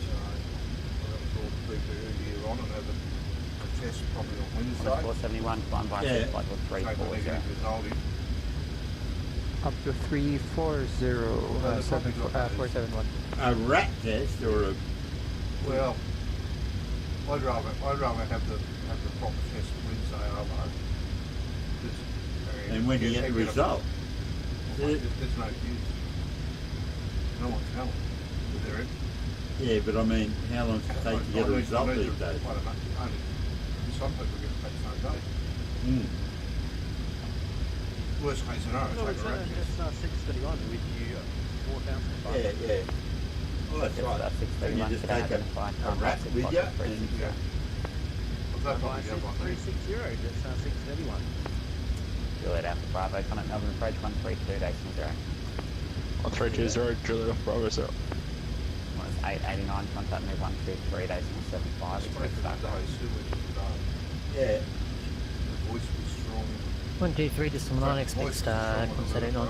so I've got to call the people earlier on and have a test probably on On Wednesday. a 471, flying by Yeah. 6 flight with Take the 340. negative result in. Up to 340, Well, they've probably got those. 471. A rat test or a... Well, I'd rather have the proper test Wednesday over. And when do you get the result? There's no use. No one's telling. Is there it? Yeah, but I mean, how long does it take to get a result these days? I don't know. Only some people get it back the same day. Mm. Worst case scenario, No, take it's a rat test. 631 with you 4,000. Yeah, yeah. Well, that's Just right. about And you 631 just today, take identified a rat six with flight you with 360. and... I've got to go on there. 360, just 631. Juliet Alpha Bravo, Connect Melbourne approach 132, decimal 0. 1320, Juliet Bravo, sir. Well, it's 889, contact me 123, decimal 75. Spoke to that day, Sue went to the day. Yeah. The voice was strong. 123 decimal 9, expect contact 89.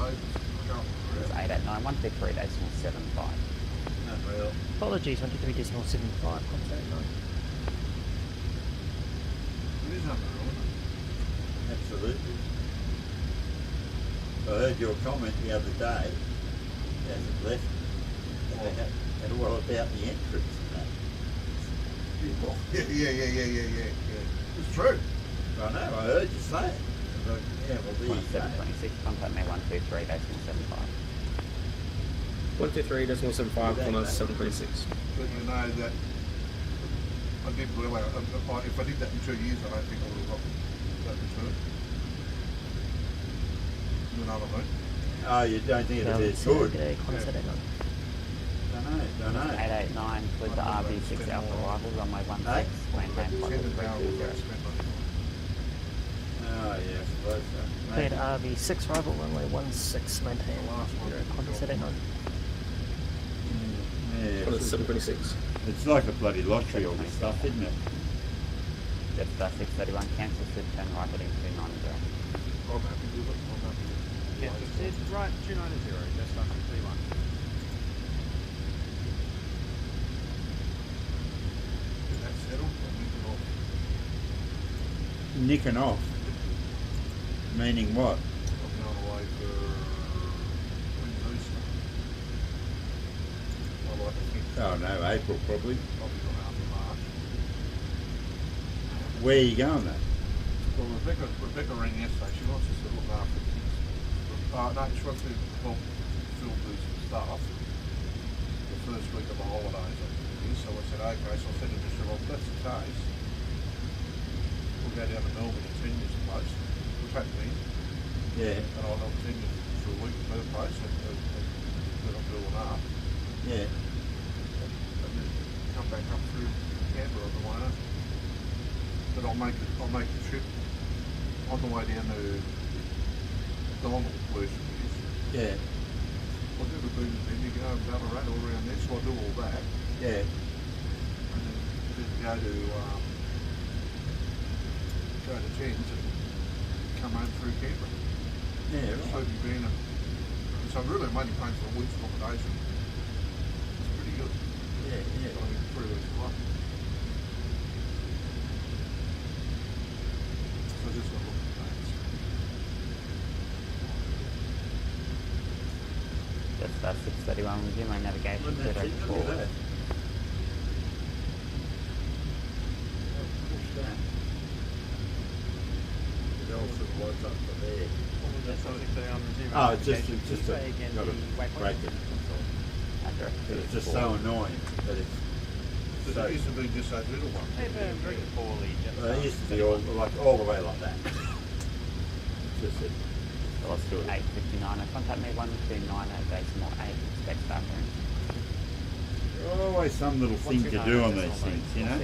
It's 889, 123, decimal 75. Unreal. Apologies, 123 decimal 75, contact 89. It is unreal, isn't it? Absolutely. I heard your comment the other day, as it left, and all about the entrance and that. Yeah. It's true. I know, I heard you say it. I thought, yeah, well, there you go. 726, contact me 123, decimal 75. 123 decimal 75, corner 726. But you know that I did well. If I did that in 2 years, I don't think I would have got that return. You know what I mean? Oh, you don't think it'd be as good? Contact 89. Don't know. 889 with the RV6 Alpha arrival, runway 16, maintain flight with 320. Oh, yeah, I suppose so. Cleared RV6 rival, runway 16, maintain. Contact 89. Yeah, Corner 726. it's like a bloody lottery, all this stuff, isn't it? Jetstar 631, cancel, sit, turn right, heading 290. I'm happy with it. I'm happy with it. Yeah, it's right 290, just after 31. Is that settled? I'm moving off. Nicking off. Meaning what? I'm going away for when's Easter? I like to think Oh no, April probably. probably gone after March. Where are you going though? Well, Rebecca rang yesterday. She wants us to look after things. No, she wants to help Phil do some stuff the first week of the holidays. I think it is. So I said, okay. So I said to Mr. Well, if that's the case, we'll go down to Melbourne and Tenia's place. We'll take me, Yeah, and I'll help Tenia for a week at her place, and when I'm doing up, yeah. and then come back up through Canberra on the way home. But I'll make the trip on the way down to Donald, where she is. Yeah, I've never been to Bendigo and Ballarat all around there, so I'll do all that. yeah. And then go to Thames and come home through Canberra. Yeah, So right. it'd be so really I'm only paying for a week's accommodation. It's pretty good. Yeah, I yeah. mean, 3 weeks away. So just got to look at things. 221, resume my navigation Wouldn't to that direct look at forward. that? Push that. It also was up to there. Oh, it's just a got a break it. It's just so annoying that it's. Because it used to be just those little ones. Hey, Ben, very poorly. It used to be all the way like that. Just it. So let's do 859. Contact me 129 at decimal 8. Expect buffering. There's always some little thing to do on these things, you know?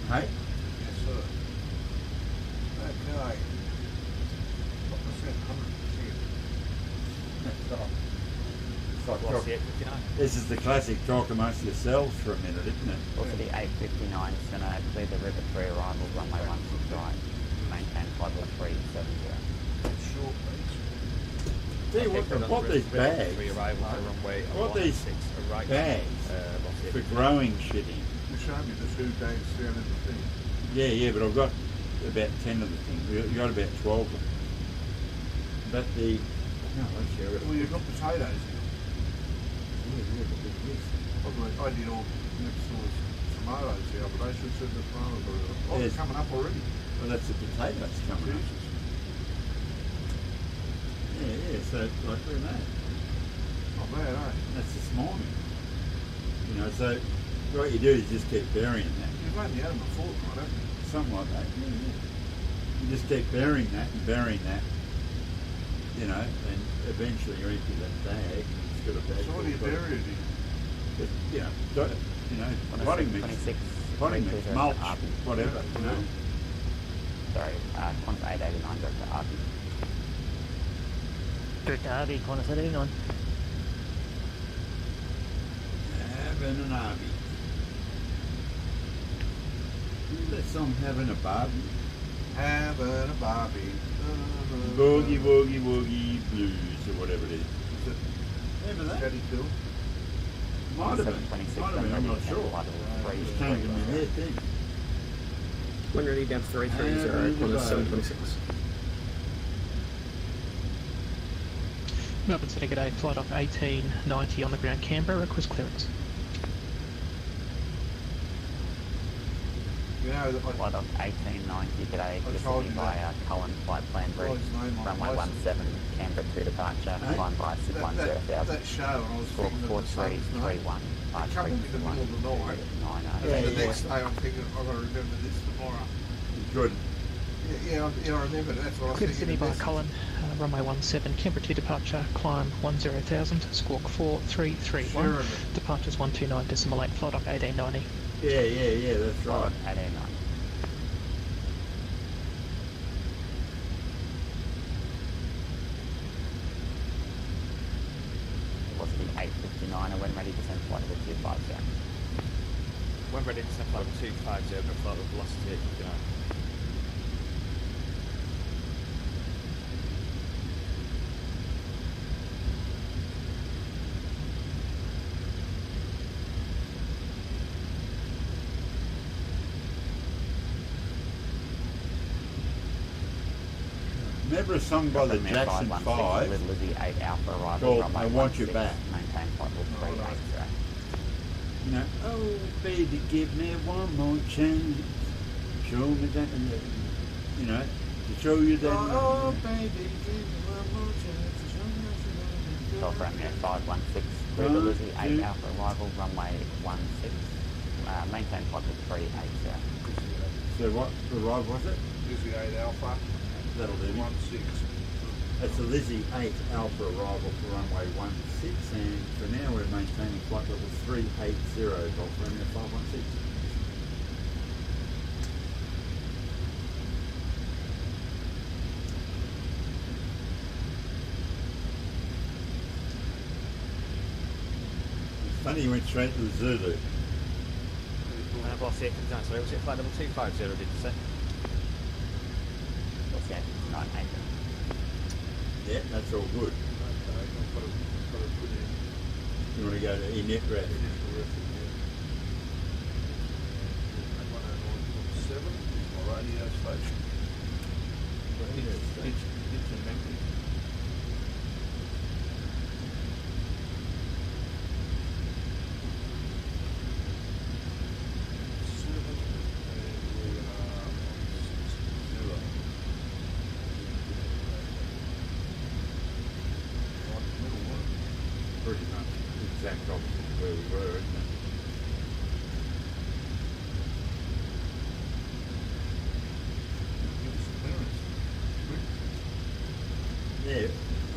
Hey? Yes, sir. Okay. What percent? 100%. It's like What's talk- the 859? This is the classic talk amongst yourselves for a minute, isn't it? Also the 859 is going to clear the river 3 arrival, runway 16 right. Maintain flight level 370. Short, please. Tell you what these bags, Arrival to runway what these 16, right. bags for growing shitting. You showed me the 2 days down in the thing. Yeah, but I've got about 10 of the things. You've got about 12 of them. But the... No, let's share it. Well, you've got potatoes. Yeah, but look at this. I did all next door's tomatoes the other day. Should send the tomatoes already. Oh, Yes. it's coming up already. Well, that's the potatoes coming up. Jesus. Yeah, so like look at that. Not bad, eh? That's this morning. You know, so what you do is just keep burying that. You've only had them a fortnight, haven't you? Something like that. Yeah. You just keep burying that and burying that. You know, and eventually you empty that bag. It's got a bag. So what do you full of- bury it in? Just, potting mix, 26, potting mix, clear mulch, to Arby. whatever. You know. Sorry, Qantas 889 direct to Arby. Direct to Arby, Qantas 889. Having an Arby. That song, Having a Barbie. Having a Barbie. Boogie Woogie Woogie Blues or whatever it is. Remember that? Daddy Phil. Might have been. 726, Might have been, I'm not sure. flight level 3. It's changing my head then. When ready, down 330, Qantas 726. Melbourne City, g'day. Flight off 1890 on the ground, Canberra. Request clearance. You know, Flight off 1890, g'day. told City you via that. Cullen, flight plan Oh, route. his name on Runway the license. 17, Canberra 2 departure. Hey? Climb by 610,000. that show, and I was Score thinking of the Saints, no? 4331. It come in the middle of the night. 90. And the next day I'm thinking, I've got to remember this tomorrow. Good. Yeah, I remember. That's what I was Clear to thinking. Sydney by of this. Cullen, runway 17, Canberra 2 departure, climb 10,000, squawk 4331. Sure. Departures 129.8, flight off 1890. Yeah, that's right. At 89. What's the 859 and when ready to send flight level 250? When ready to send flight level 250, but flight level velocity 859. Remember a song by the Jackson 5 with Lizzie 8 Alpha arrival called runway I Want You 16, Back? maintain flight level 380. You know, oh baby, give me one more chance. Show me that, you know, to show you that. Oh, baby, give me one more chance to show me what you Golf Romeo 516, clear the Lizzie 8 Alpha arrival runway 16, maintain flight level 380. So what arrive was it? Lizzie 8 Alpha. That'll do. 16. That's a Lizzie 8 Alpha arrival for runway 16, and for now we're maintaining flight level 380, Golf Romeo 516. It's funny you went straight to the Zulu. Boss 859, sorry, was it flight level 250, did you say? What's the 859 Yeah, that's all good. You want to go to Inet Red? Radio station. It's a memory. Pretty much exact opposite of where we were, isn't it? Yeah,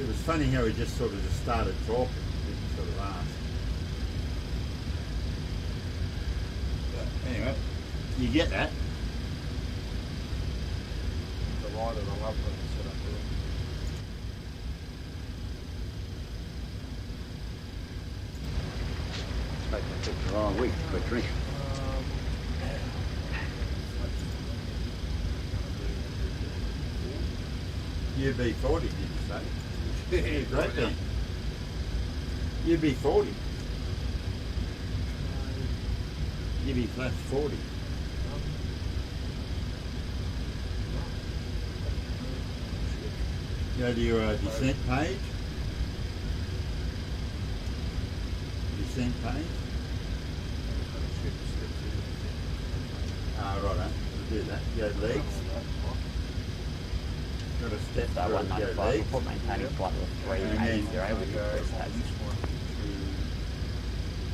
it was funny how he just sort of just started talking, didn't sort of ask. But anyway, you get that. The rider, I love when it's set up there. Took the wrong week to quit drinking. UB40, did you say? Yeah, great then. UB40. UB flash 40. Go to your descent page. Descent page. Ah, right, we'll do that. Go legs. Got a step So through, go 195, legs. report maintaining flight level 380 with increased haste.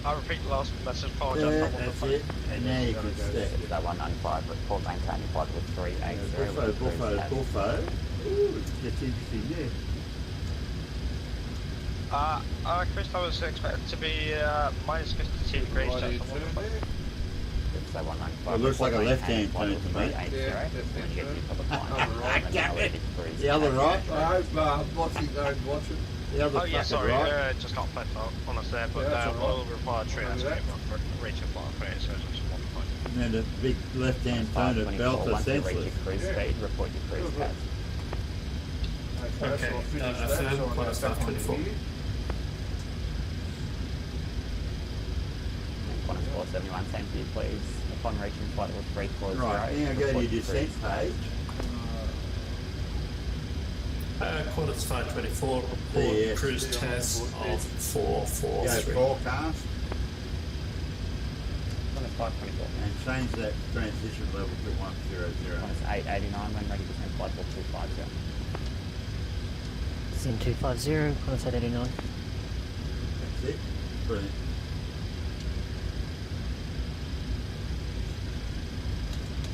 I repeat the last message for Yeah, just on the that's phone. it. And now you can step. So 195, report maintaining flight level 380 with Buffo, increased haste. Buffo. Ooh, it gets interesting there. Chris, I was expecting to be minus 52 degrees just on the phone. So 195. Well, it looks like a report left-hand maintaining turn to flight me. level 380 Yeah, when you get to the top of Other right. Damn it. The other right? I hope watching, don't watch it. The other Oh yeah, fucking sorry, right. just got flipped on us there, but Yeah, that's all we'll require tree that's that. for reaching flight rate, so it's just 1 point. And then a big left-hand turn at 524, Belter once you reach senseless. your cruise Yeah. speed, report your cruise path. Okay, so I'll finish that, affirm, so I'll minus go back on 524. here. Qantas 471, same to you please. Upon reaching flight level 340, Right, now go to report your descent cruise path. page. Qantas 524, report Yes. cruise test of Go 443. forecast Qantas 524. and change that transition level to 100. Qantas 889, when ready to send flight level 250. Sim 250, Qantas 889. That's it. Brilliant.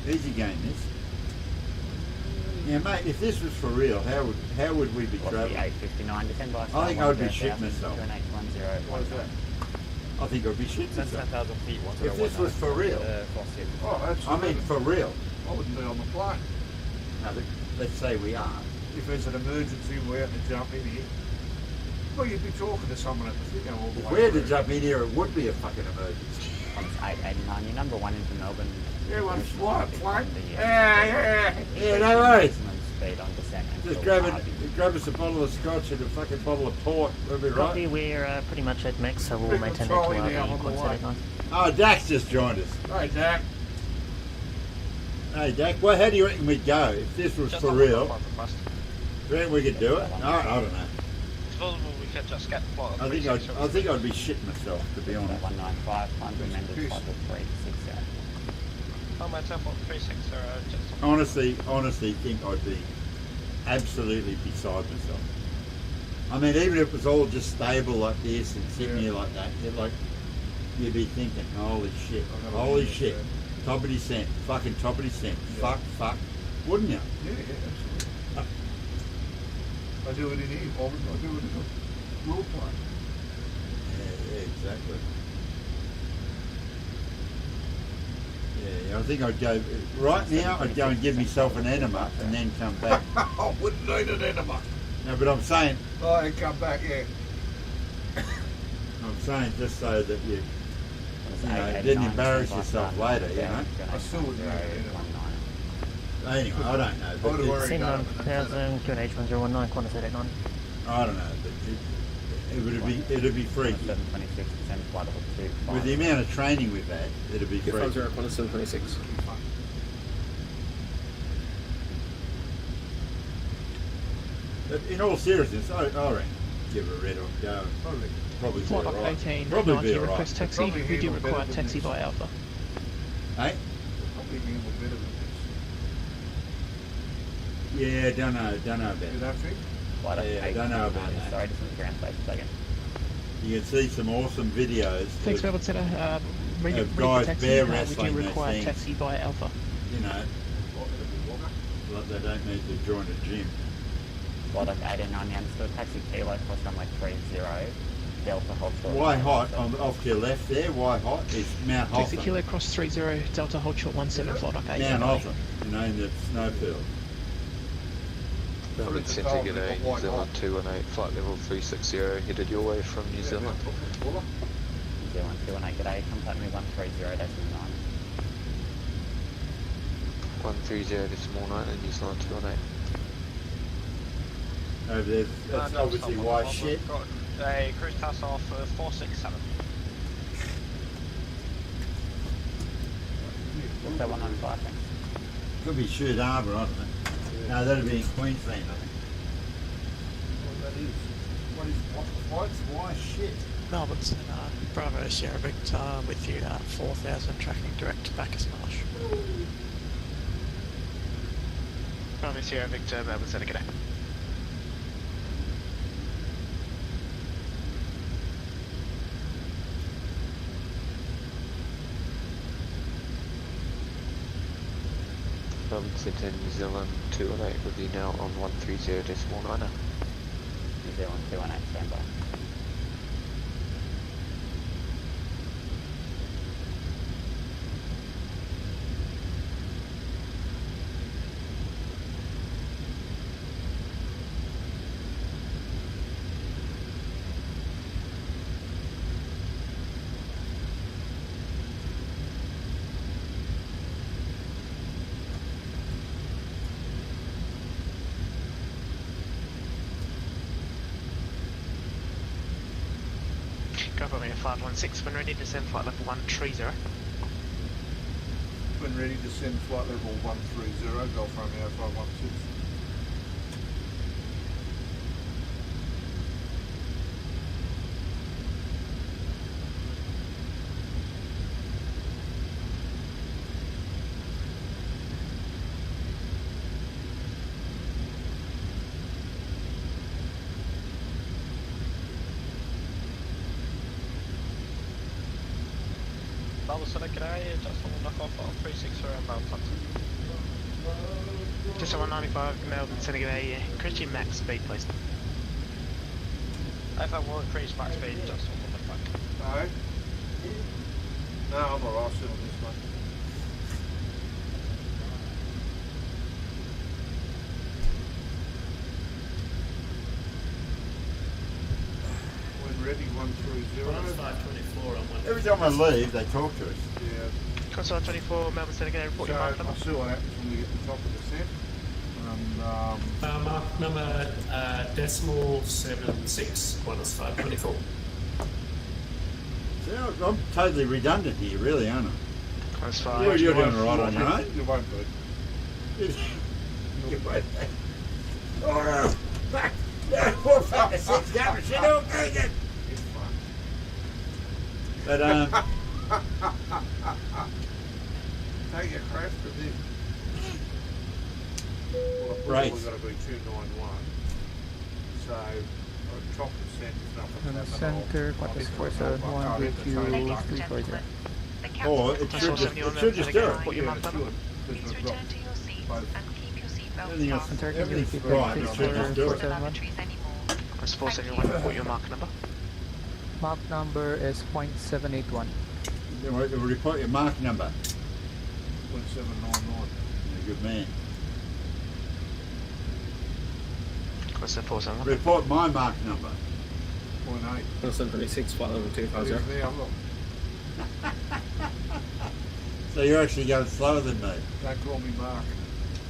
Easy game, this. Now, mate, if this was for real, how would we be travelling? 859, descend by I think I would be shitting myself. What is that? I think I'd be shitting That's myself. 10,000 feet. If this was for real, Oh, that's I mean for real. I wouldn't be on the plane. Now, let's say we are. If there's an emergency, we have to jump in here. Well, you'd be talking to someone at the thing all the If way we had to through. jump in here, it would be a fucking emergency. Qantas 889, you're number 1 into Melbourne. Yeah, well, what, plane? Yeah, no worries. Maximum speed on descent Just until grab us a bottle of scotch and a fucking bottle of port. We'll be Copy, right. we're pretty much at max, so we'll Big maintain that trolley to now on the Qantas way. 889. Oh, Dak's just joined us. Hey, Dak. Hey, Dak, well, how do you reckon we'd go if this was Just for on the real? flight request. Do you reckon we could do it? I don't know. It's possible we could just get the flight of I think 360. I'd be shitting myself, to be honest. 195, climb to amended Peace. flight level 360. Oh, my 10.360, just Honestly, think I'd be absolutely beside myself. I mean, even if it was all just stable like this and sitting here like that, you'd be thinking, holy shit, top of descent, fucking top of descent, fuck, wouldn't you? Yeah, absolutely. I do it in here, Bob. I do it in a rule plane. Yeah, exactly. Yeah, I think I'd go, right now, I'd go and give myself an enema and then come back. I wouldn't need an enema. No, but I'm saying, Oh, and come back, yeah. I'm saying just so that you didn't embarrass yourself later, you know. I still wouldn't need an enema. Anyway, I don't know. But I'd have already Sim done it. 9000, QNH 1019, Qantas 889. I don't know, but it'd be freaky. 726, descend flight level 250. With the amount of training we've had, it'd be freaky. 250, Qantas 726. But in all seriousness, I reckon give it a red hot go. Probably be Flight alright. 18, Probably be 90, alright. request taxi. Probably We do handle require better than taxi this. by Alpha. Hey? Probably handle better than Yeah, don't know this. You about don't that. think? Flight Yeah, I don't know about that. Sorry, just in the ground space a second. You can see some awesome videos Thanks, of, Melbourne Centre. Read of the guys taxi. bear We wrestling do those require things. taxi by Alpha. You know, like they don't need to join a gym. Flight 1890 understood. Taxi Kilo cross runway 30. Delta hold short. Why hot? Off to your left there, why hot? It's Mount Taxi Hotham. Kilo cross 30, Delta hold short 17, flight dock 8. Mount Hotham, you know, in the snowfield. Melbourne Centre, g'day, New Zealand 218, flight level 360, headed your way from New Zealand. New Zealand 218, g'day. Contact me 130.9. 130.9 and New Zealand 218. Over there, that's obviously why shit. Got a cruise pass off 467. So 195, thanks. Could be Shoot Harbour, I don't know. No, that'd be in Queensland, I think. What that is? What is what's why shit? Melbourne Centre, Bravo Sierra Victor with you at 4000, tracking direct to Bacchus Marsh. Bravo Sierra Victor, Melbourne Centre, g'day. Melbourne Centre, New Zealand 218, with you now on 130.9. New Zealand 218, standby. Go for me at 516 when ready to send flight level 130. When ready to send flight level 130, Golf Romeo 516. Melbourne Centre, g'day, just on knock off on 36 around Melbourne. Just on 195, Melbourne Centre, g'day, increase your max speed please. If I will increase max speed, just on the phone. No? No, I'm alright, I'll sit on this one. When ready, 130. 524 on one. Every time I leave, they talk to us. Yeah. Console 24, Melbourne Centre, g'day, report So your mark I'll number. see what happens when we get to the top of the set. And Mark number decimal 76, Qantas 524. So I'm totally redundant here, really, aren't I? That's You're doing alright on your own. You won't be. You won't be. Oh, fuck! No, 4, 5, 6, damn shit, all good. It's fun. But, Take your crap for this. Well, I've Right. probably got to be 291. So, top percent is nothing. And That's center, all. Qantas I'll 471 hit with the you, total. Ladies and 340. gentlemen, the oh, captain it should just do it. Report your mark number. Please return to your seats and keep your seatbelts Everything else, fastened. Center, can you everything's repeat right, that, it please, should just do for it. 471? Lavatories anymore. That's 471, report your mark number. Mark number is 0.781. Then we'll report your mark number. 1799. You're a good man. What's that 471? Report my mark number. 0.8. Wilson 26, flight level 250. There's there, look. So you're actually going slower than me. Don't call me Mark.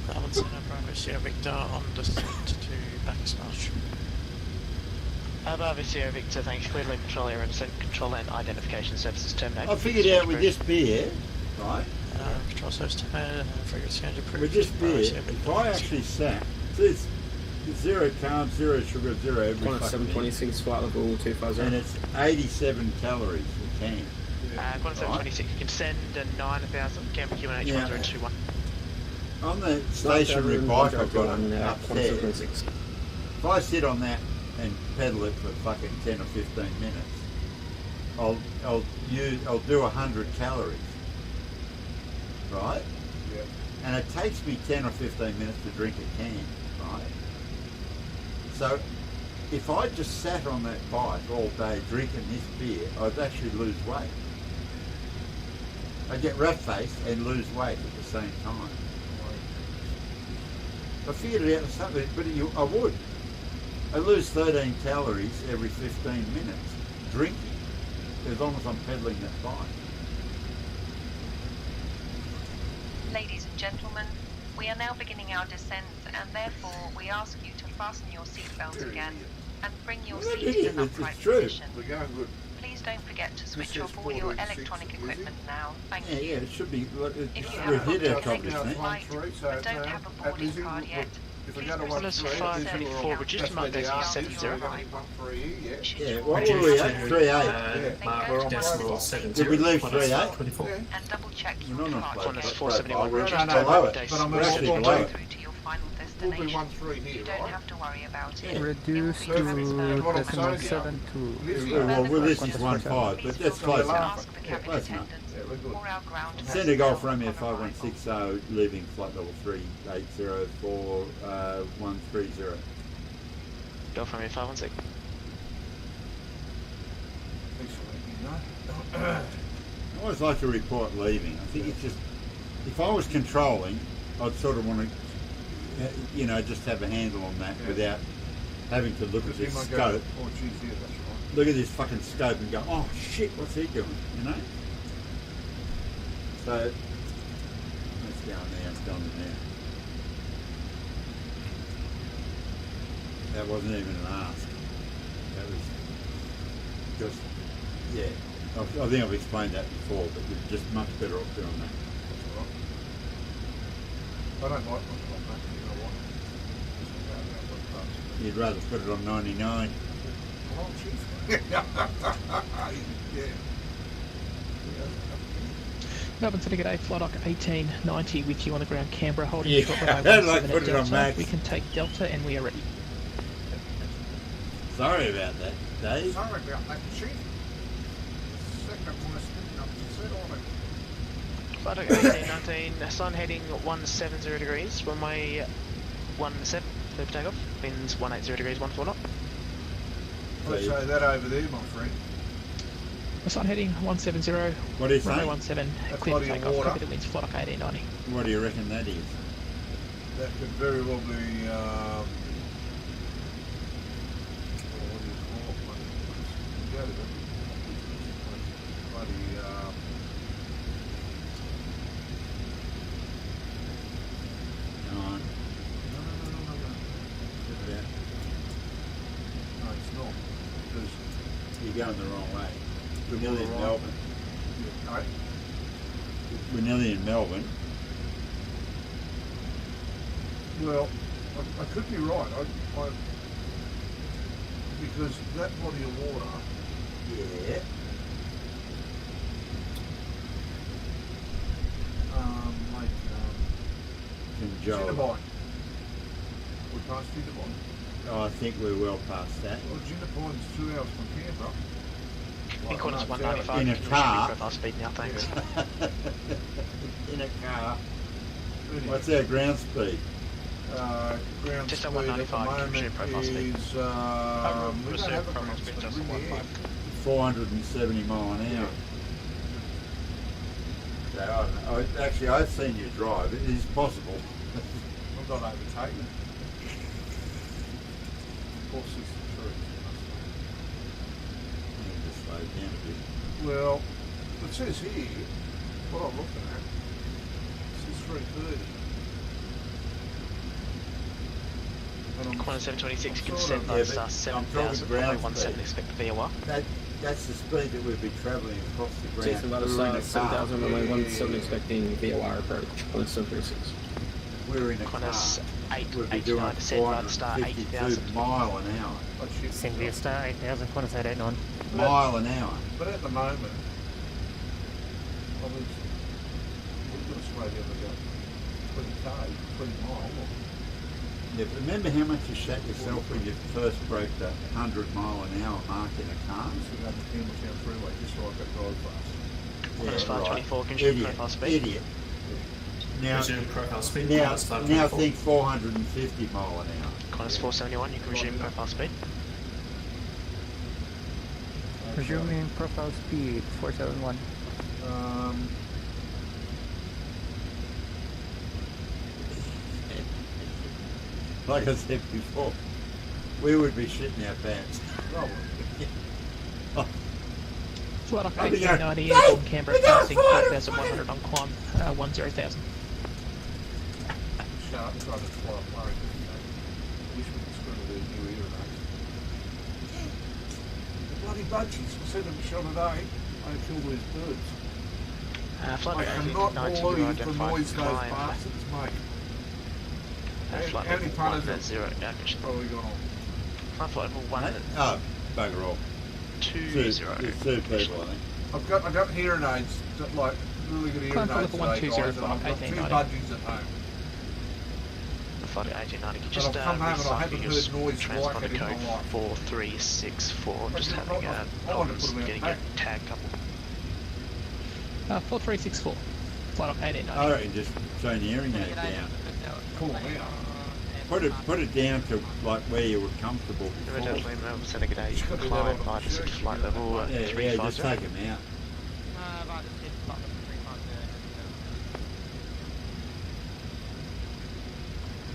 Melbourne Centre, Bravo Sierra Victor on descent to Bacchus Marsh. Bravo Sierra Victor, thanks. Clearly control area and descent control and identification services terminated. I figured out with this beer, right? Control service terminated, frigate exchange approved. With this Bravo beer, Sierra if Victor, I actually sat, this 0 carbs, 0 sugar, 0 every Qantas fucking thing. 726, flight level 250. And it's 87 calories a can. Qantas 726, you can send a 9,000 Canberra QNH Yeah. 1021. On the stationary bike I've got on upstairs, Qantas 726. if I sit on that and pedal it for fucking 10 or 15 minutes, I'll do 100 calories, right? Yeah. And it takes me 10 or 15 minutes to drink a can, right? So if I just sat on that bike all day drinking this beer, I'd actually lose weight. I'd get rat-faced and lose weight at the same time. I figured it out or something, but I would. I lose 13 calories every 15 minutes drinking, as long as I'm pedaling that bike. Ladies and gentlemen, we are now beginning our descent, and therefore we ask you to fasten your seatbelt again and bring your seat in an upright position. We're going good. Please don't forget to switch off all your electronic equipment now. Thank Yeah, you. it should be. If you We're have hit our booked a company, regular mate. flight but don't have a boarding card yet, If I please go to proceed to 524, reduce my days to 70. Yeah, what were we at? 3.8. Mark decimal 70. Did we leave Qantas 3.8? 524. and double check We're your not on departure Qantas gate. 471, We're reduce below it. days But I'm We're actually actually below it. Through to your final We'll be destination. 1-3 here, You don't right? have to worry about it. Reduce It will be transferred to What I'm decimal saying, 7.2. Well, this is Qantas 1.5, but that's close enough. Ask the Yeah, cabin close enough. attendant or our ground Send a Golf personnel Romeo upon arrival. 5160, leaving flight level 380 130. Go from here, 516. Thanks for letting me know. I always like to report leaving. I think it's just, if I was controlling, I'd sort of want to, just have a handle on that without having to look at this scope. Oh, geez, yeah, that's right. Look at this fucking scope and go, oh shit, what's he doing? So, let's go now, it's done now. That wasn't even an ask. That was just, yeah. I think I've explained that before, but you're just much better off doing that. That's all right. I don't like my clock, mate. You know what? Just about that one part. You'd rather put it on 99. Oh, jeez. Yeah. Melbourne City, g'day, flight dock 1890 with you on the ground, Canberra, holding Yeah, short I runway don't like 17 at putting it on Delta. max. We can take Delta and we are ready. Sorry about that, Dave. Sorry about that, chief. Second one is on it. Flight dock 1819, sun heading 170 degrees, runway 17, clear for takeoff, winds 180 degrees, 14 knot. Let's say that over there, my friend. Sun heading 170, What do you runway say? 17, That's clear for body of takeoff, water. copy the winds, flight dock 1890. What do you reckon that is? That could very well be, what do you call it, mate? Go to them. Bloody, Come on. no. Check it out. No, it's not. Because, You're going the wrong way. We're You're nearly in right. Melbourne. okay. We're nearly in Melbourne. Well, I could be right. I because that body of water, Yeah. like From Joe. Jinnabine. We passed Jinnabine. Oh, I think we're well past that. Well, Jinnabine's 2 hours from Canberra. In Qantas no, 195, In a you can car. restrict profile speed now, thanks. In a car. Anyway, What's our ground speed? ground Just speed at at the 195, moment resume profile speed. is, we don't resume have a profile ground speed, speed, just we're in the air. 470 mile an hour. So, I don't know. Actually, I've seen you drive. It is possible. I'm not overtaken. 463. Just slow down a bit. Well, it says here, what I'm looking at, it says 330. And I'm- Qantas 726, you can I'm send sort those Yeah, but I'm 7,000, talking ground runway 17, speed. expect VOR. That's the speed that we've been travelling across the ground. Jason, about We're in a car. 7,000, runway 17, expecting VOR approach, Qantas 736. we're in a car, Qantas we'd be doing 889 descend by the star 452 80,000. mile an hour. Send via star 8000, Qantas 889. Mile an hour. But at the moment, I mean, we've got Australia to go 20k, 20 mile. Yeah, but remember how much you shat yourself when you first broke the 100 mile an hour mark in a car? This is on the Campbelltown Freeway, just like that drive fast. Qantas 524, can you Idiot, profile speed? idiot. Now, Resume profile speed. now, Qantas now 524. think 450 mile an hour. Qantas 471, you can resume profile speed. Resuming profile speed 471. Like I said before, we would be shitting our pants. Flight off I'll be 1890 going, from Canberra passing 5,100 on climb 10,000. Shut up, trying to fly a plane. Wish we could screw with a new ear and the bloody budgies, I said them shot today, I killed these birds. Flight I of cannot 1890, believe the identified noise those climb. bastards make. Flight How many level punters 1 0, yeah, probably gone on? Flight level 1 Oh, bugger off. 2 0. There's two people, I think. I got hearing aids, that, like really good hearing Climb for aids level today, 120 guys, and I've got two 1890. budgies at home. Flight of 1890, can you And just I've come home and I recycle haven't your heard noise transponder like it in code my life. 4364. Just I having want to problems put them in getting a a tag couple. 4364. Flight off 1890. I reckon just turn the hearing aid down. Cool, yeah. Put it down to like where you were comfortable before. Evidently, Melbourne Centre, g'day. You can climb by the flight level Yeah, 350. just take them out.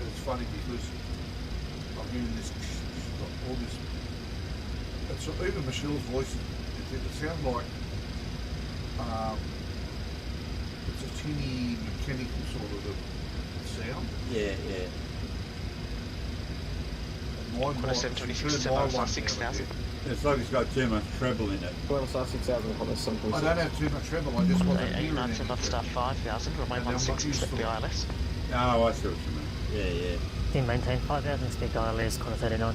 It's funny because I'm hearing this, all this, it's even Michelle's voice, it sounds like, it's a tinny mechanical sort of a sound. Yeah, yeah. Mine Qantas might- 726, turn 7 my miles, one 6,000. It's like it's got too much treble in it. Qantas star 6000, Qantas 726. I don't have too much treble, I just wasn't hearing 89 anything. above star 5,000, runway And I'm not 16, used expect to the it. ILS. Oh, I see what you mean. Yeah, yeah. Team maintain 5000, speak ILS, Qantas 89.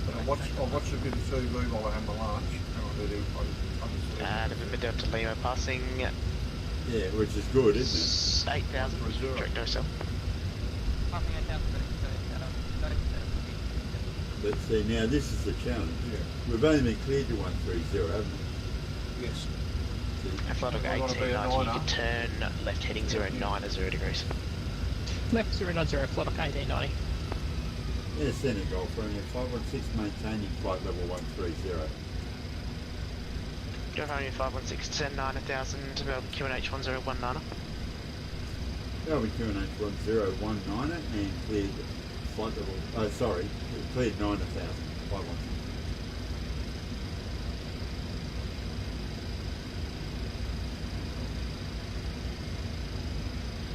But I watched a bit of TV while I had my lunch, and I did November Delta Lima passing Yeah, which is good, isn't 8,000, direct no cell. it? But see, now this is the challenge. Yeah. We've only been cleared to 130, haven't we? Yes. And flight of I wanna be a 1890, you niner. can turn left heading 09 at 0 degrees. Left 090, flight off 1890. Yeah, Senegal for only 516 maintaining flight level 130. Go home 516, turn 9 1,000 to Melbourne QNH 1019. That'll be QNH1019 and cleared flight level, sorry, cleared 9,000, 516.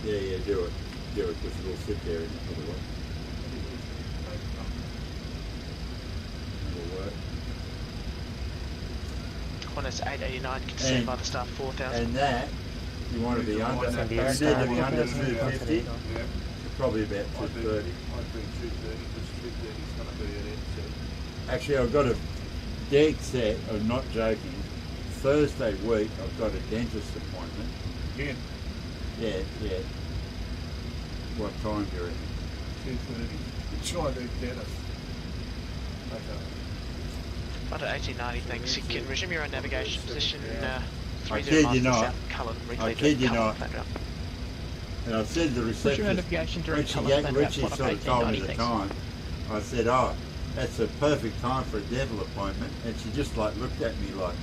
Yeah, do it, because it'll sit there and it'll work. It'll work. Qantas 889, can descend by the star 4,000. And that, you want to be under, you need to be under 250, Yeah. probably about I'd be 230. 230, because 230 is going to be an end Actually, I've got a dead set, I'm not joking, Thursday week I've got a dentist appointment. Again, Yeah. What time do you reckon? 230. Chinese dentist. Okay. Flight of 1890, thanks. You can resume your own navigation position. I 30 kid miles you to not. south, Cullen, I Reclay kid to you Cullen, not. flat route. And I said to the Push your receptionist, navigation when direct she, Cullen, when flat she route, sort flight of off told me 1890, the thanks. time, I said, oh, that's a perfect time for a dental appointment. And she just like looked at me like,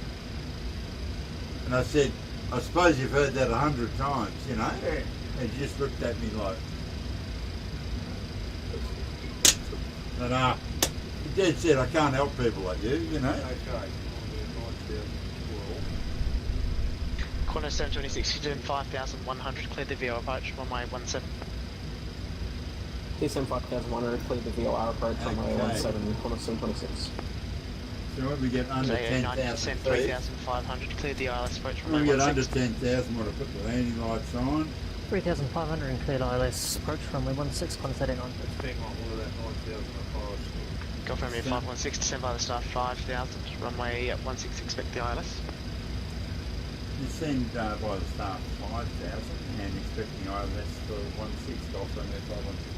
and I said, I suppose you've heard that 100 times, you know? And she just looked at me like, and dead said, I can't help people like you, you know? Okay. Qantas 726, you're doing 5,100, cleared the VO approach, runway 17. TSM 5100, cleared the VOR approach, runway Okay. 17, Qantas 726. So when we get under 10,000 descend feet, 3,500, cleared the ILS approach when we runway get under 16. 10,000, want to put the landing lights on. 3,500 and cleared ILS approach runway 16, Qantas 889. That's being on all of that 9,000 approach. Go from here 516, descend by the star 5,000, runway 16, expect the ILS. Descend by the start 5,000 and expecting ILS for 16 off on there 516.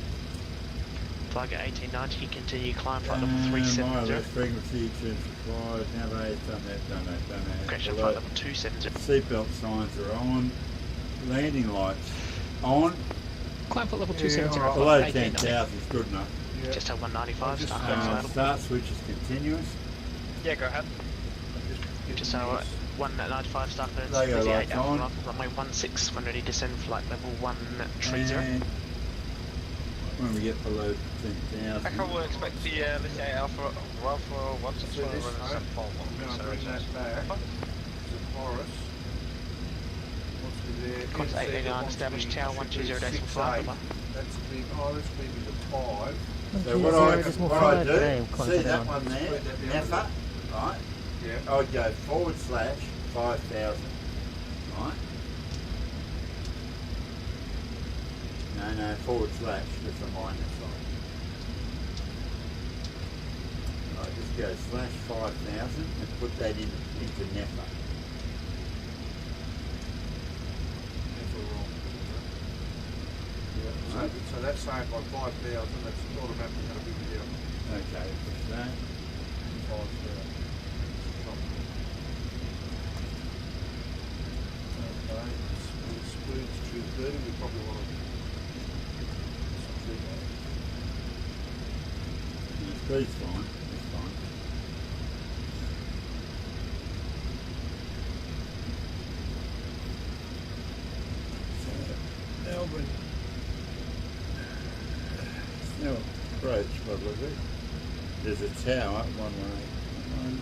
Target 1890, continue climb flight level 370. ILS frequency, change supplies, navigate, done that. Correction, flight level 270. Seatbelt signs are on. Landing lights on. Climb flight level 270. alright. Below 1890. 10,000 is good enough. Yeah. Just at 195, start clearance. Start switch is continuous. Yeah, go ahead. Just 195, start clearance. They go Busy lights 8 Alpha on. Alpha, runway 16, when ready, descend flight level 130. And when we get below 10,000. Echo will expect the Lydia Alpha Alpha 161 So this running time, 741. I'm going to bring that back to Morris. Once we're there, Qantas 889, established tower 120.5. That's big. Oh, that's maybe the 5. So what I do, see that one there, NAFA, right? Yeah. I would go / 5,000, right? No, / with a minus sign. Right, just go / 5,000 and put that into NAFA. Yeah. So that's saying by 5,000, that's automatically going to be down. Okay, push that. 5,000. Okay, speed's 230, we probably want to Speed's fine, it's fine. So, Melbourne. No approach, probably. There's a tower, 118.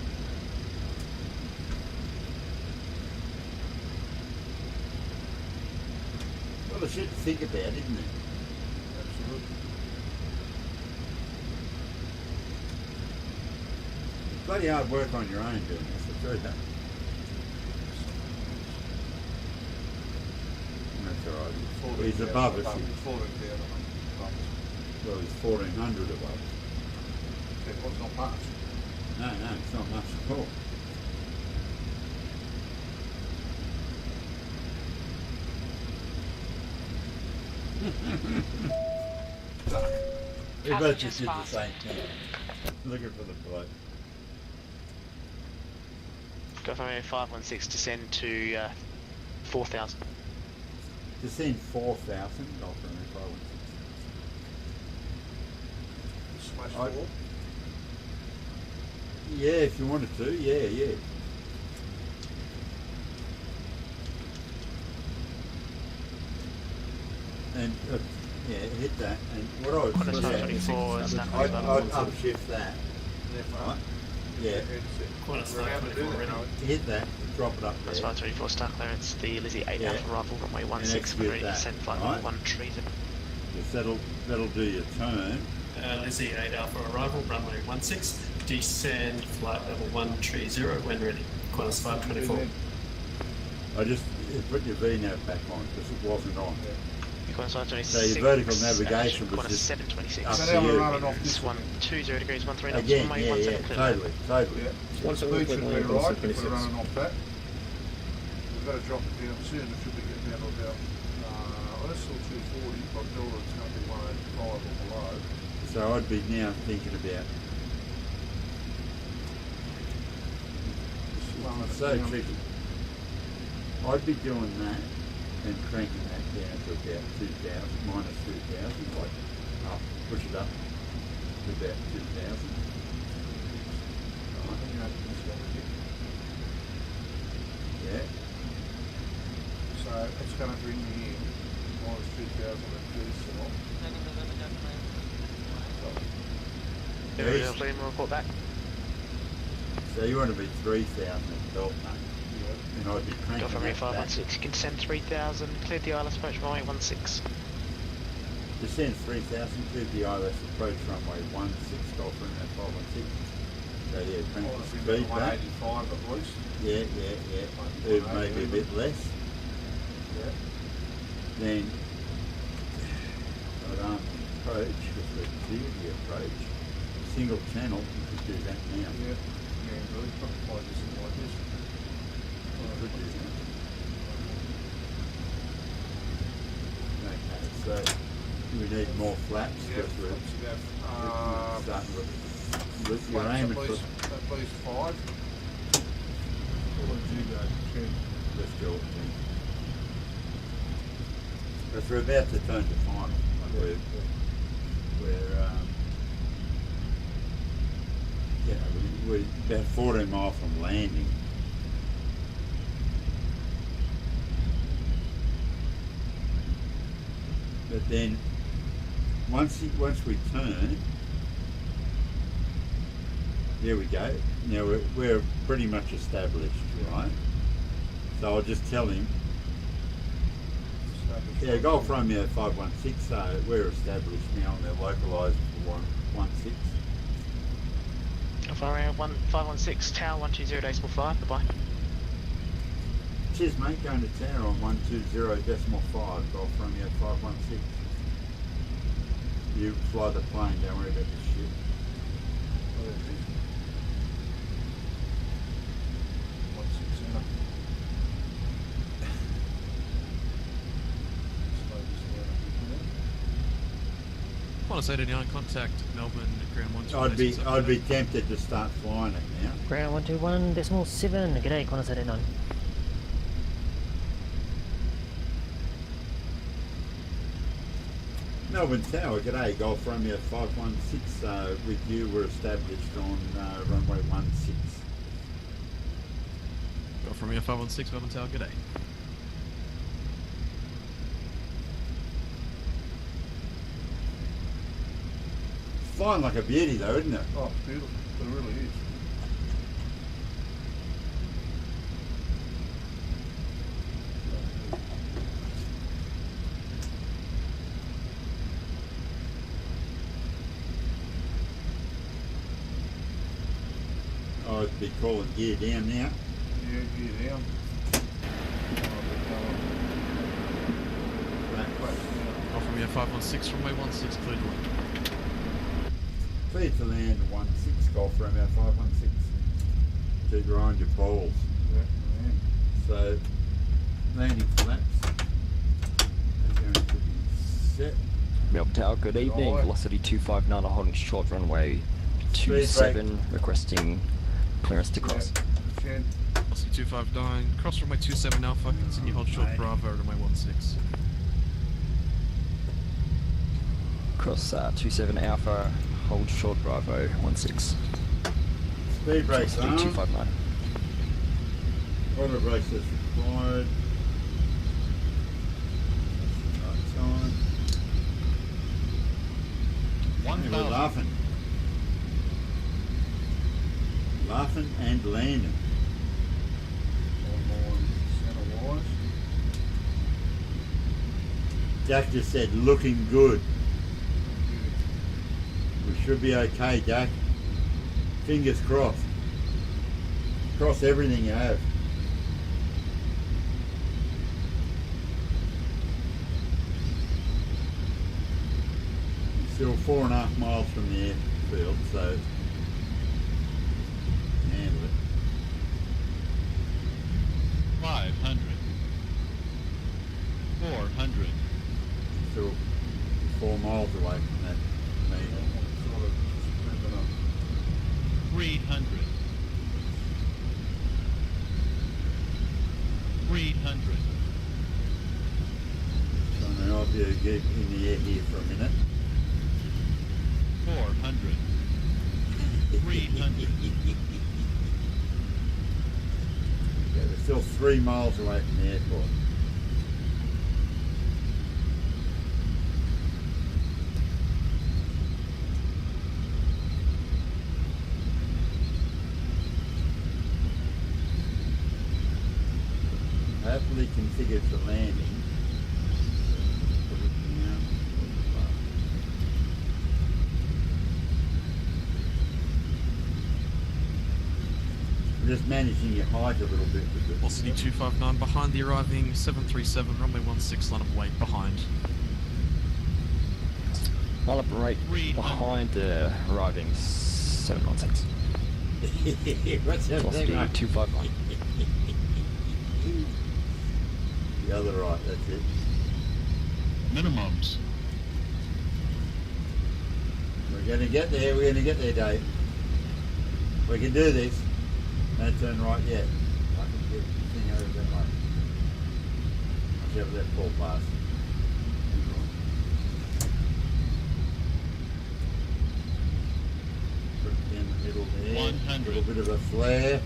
Well, I should think about, isn't it? absolutely. Bloody hard work on your own doing this, I'll tell you that. That's alright. He's above us. He's 14 down on us. Well, he's 1,400 above us. Okay, well, it's not much. No, it's not much at all. We both just did the same thing. Looking for the bloke. Go from here 516, descend to 4,000. Descend 4,000, I'll from 516. Smash I- 4. Yeah, if you wanted to, yeah. And yeah, hit that. And what I would Qantas do, 524, start I'd clearance. upshift that. Right? Yeah, Qantas We're allowed to do 524 that, already. hit that, drop it up Qantas there. 524, start clearance. The Lizzie 8 Yeah. Alpha arrival, runway 16, execute when ready, that, descend flight right? level 130. Because that'll do your turn. Lizzie 8 Alpha arrival, runway 16, descend flight level 130 when ready. Qantas 524. I just put your VNAV back on because it wasn't on. Qantas 526. So your vertical navigation was Qantas just 726. up So to now we're you. running off It's this one. 120 degrees, 13 knots, Again, runway yeah, 17 clear. totally. Yeah. Once it Speed was should be landing, right if 26. we're running off that. We've got to drop it down soon. It should be getting down to about, well, that's still 240, but Delta it's going to be 185 or below. So I'd be now thinking about. It's so tricky. I'd be doing that and cranking that down to about 2,000, minus 2,000, like up, push it up to about 2,000. Yeah. So it's going to bring me in minus 2,034. Aerial Liam, report back. So you want to be 3,000 at belt, mate. And I'd be Go cranking from here that back. 516, you can descend 3,000, cleared the ILS approach runway 16. Descend 3,000, clear the ILS approach runway 16, Golf Room at 516. yeah, crank Well, the if we speed did back. 185 at least. Yeah. Maybe a bit less. Yeah. Then I'd approach with the clearly approach. Single channel, you could do that now. Yeah, really probably just like this. I could do that. Okay, so we need more flaps because we're starting with you're flaps aiming at for. least 5. What did you go? 10. Let's go. Because we're about to turn to final. We're about 14 miles from landing. But then once we turn, there we go. Now we're pretty much established, right? So I'll just tell him. Yeah, Golf Romeo 516. So we're established now, and they're localised for 116. Alpha Romeo 516, Tower 120.5, goodbye. Cheers, mate. Going to tower on 120.5. Golf Romeo 516. You fly the plane. Don't worry about this shit. Qantas 89, contact Melbourne ground 121. I'd be tempted to start flying it now. Ground 121.7. G'day, Qantas 89. Melbourne Tower, g'day, Golf Romeo 516. With you, we're established on runway 16. Golf Romeo 516, Melbourne Tower, g'day. Flying like a beauty though, isn't it? Oh, it's beautiful. It really is. I'd be calling gear down now. Yeah, gear down. Golf Romeo 516, runway 16, clear to land. Clear to land 16, Golf Romeo 516. To grind your balls. Yeah. So, landing flaps are going to be set. Melbourne Tower, good evening. Velocity 259, holding short runway 27, requesting clearance to cross. Velocity 259, cross runway 27 Alpha, continue hold short Bravo, runway 16. Cross 27 Alpha, hold short Bravo 16. Speed brakes on. 259. Auto brakes is required. Lights on. And we're laughing. Laughing and landing. Centre wise. Jack just said, looking good. We should be okay, Jack. Fingers crossed. Cross everything you have. Still 4.5 miles from the airfield, so handle it. 500. 400. Still 4 miles away from that meeting. 300. 300. So now I'll be get in the air here for a minute. 400. 300. Yeah, we're still 3 miles away from the airport. Happily configured for landing. Put it down. Just managing your height a little bit with it. Velocity 259 behind the arriving 737, runway 16, line of weight behind. Line up right behind the arriving 716. What's that Velocity thing, mate? 259. The other right, that's it. Minimums. We're going to get there, Dave. We can do this. Don't turn right yet. I can get the thing over that way. Watch out for that fall past. Put it in the middle there. 100. A little bit of a flare.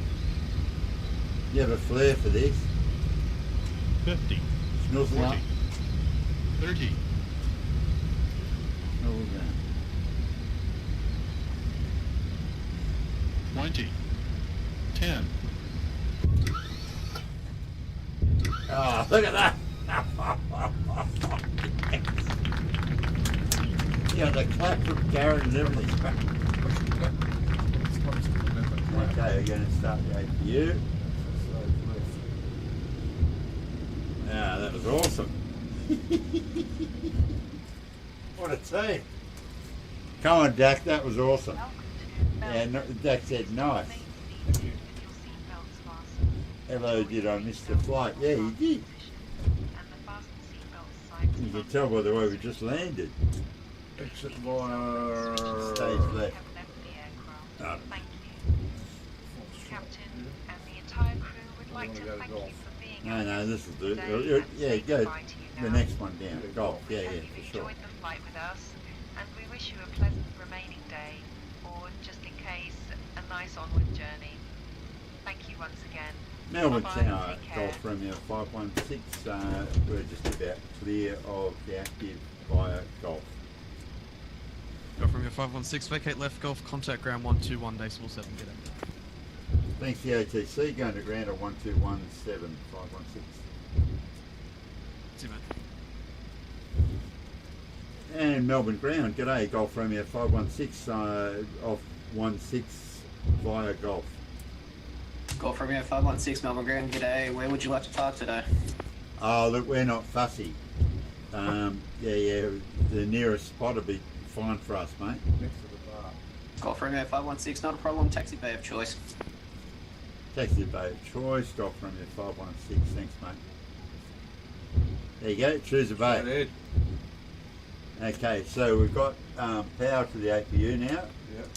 You have a flare for this. 50. Snuzzle up. 40. 30. Snuzzle down. 20. 10. Oh, look at that! You got the clap from Karen and everything. Okay, we're going to start the APU. Yeah, that was awesome. What a team. Come on, Dak, that was awesome. Yeah, no, Dak said nice. Hello, did I miss the flight? Yeah, you did. You can tell by the way we just landed. Exit via Stage left. Captain and the entire crew would like to thank you for being No, this will do. Yeah, go the next one down. Golf. Yeah, yeah, for sure. enjoyed the flight with us, and we wish you a pleasant remaining day, or just in case, a nice onward journey. Thank you once again. Melbourne Bye-bye, Tower, take care. Golf Romeo 516. We're just about clear of the active via Golf. Go from your 516, vacate left, Golf, contact ground 121, decimal 7, get out. Thanks the ATC, going to ground at 1217 516. See you, mate. And Melbourne ground, g'day, Golf Romeo 516 off 16 via Golf. Golf Romeo 516 Melbourne Ground, g'day. Where would you like to park today? Oh, look, we're not fussy. Yeah, the nearest spot will be fine for us, mate. next to the bar. Golf Romeo 516, not a problem. Taxi bay of choice. Taxi bay of choice, Golf Romeo 516, thanks, mate. There you go, choose a bay. Okay, so we've got power to the APU now. Yep.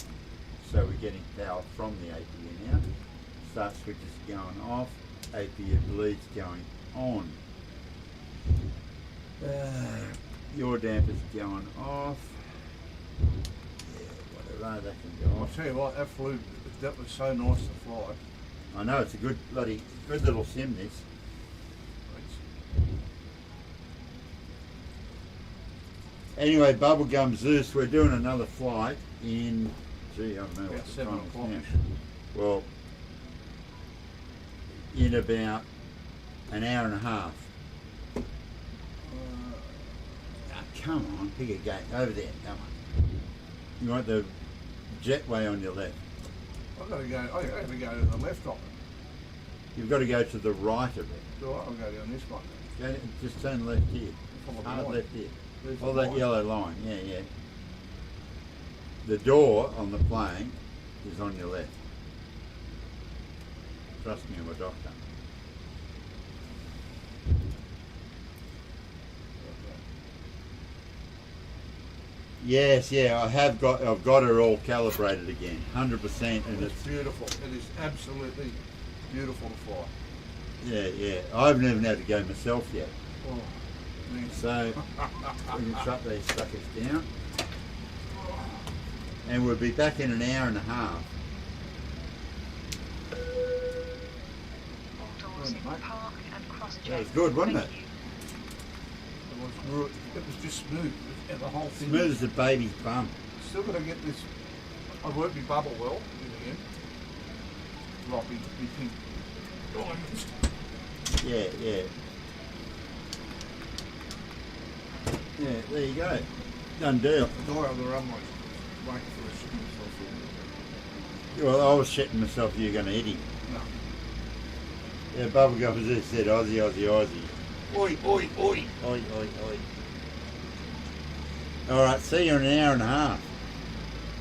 So we're getting power from the APU now. Start switches going off, APU bleeds going on. Your damper's going off. Yeah, whatever, that can go I'll off. tell you what, that was so nice to fly. I know, it's a good little sim, this. Anyway, Bubblegum Zeus, we're doing another flight in, gee, I don't know what the 7 time is o'clock. now. Well, in about an hour and a half. Come on, pick a gate. Over there, come on. You want the jetway on your left. I've got to go to the left of it. You've got to go to the right of it. Do I? I'll go down this one. Go, just turn left here. Follow the Hard line. left here. There's the Follow that line. yellow line, yeah. The door on the plane is on your left. Trust me, I'm a doctor. Yes, yeah, I've got her all calibrated again, 100%, and It's beautiful. It is absolutely beautiful to fly. yeah. I haven't even had to go myself yet. Oh, man. So we can shut these suckers down, and we'll be back in an hour and a half. Park and cross-check. That was good, wasn't it? It was just smooth. The whole thing. Smooth as a baby's bum. Still got to get this. I worked my bubble well in the end. Right, we think diamonds. Yeah. Yeah, there you go. Done deal. The guy on the runway waiting for us to shit himself in. Well, I was shitting myself you're going to hit him. Yeah, Bubblegum has just said Aussie, Aussie, Aussie. Oi, oi, oi. Oi, oi, oi. Alright, see you in an hour and a half.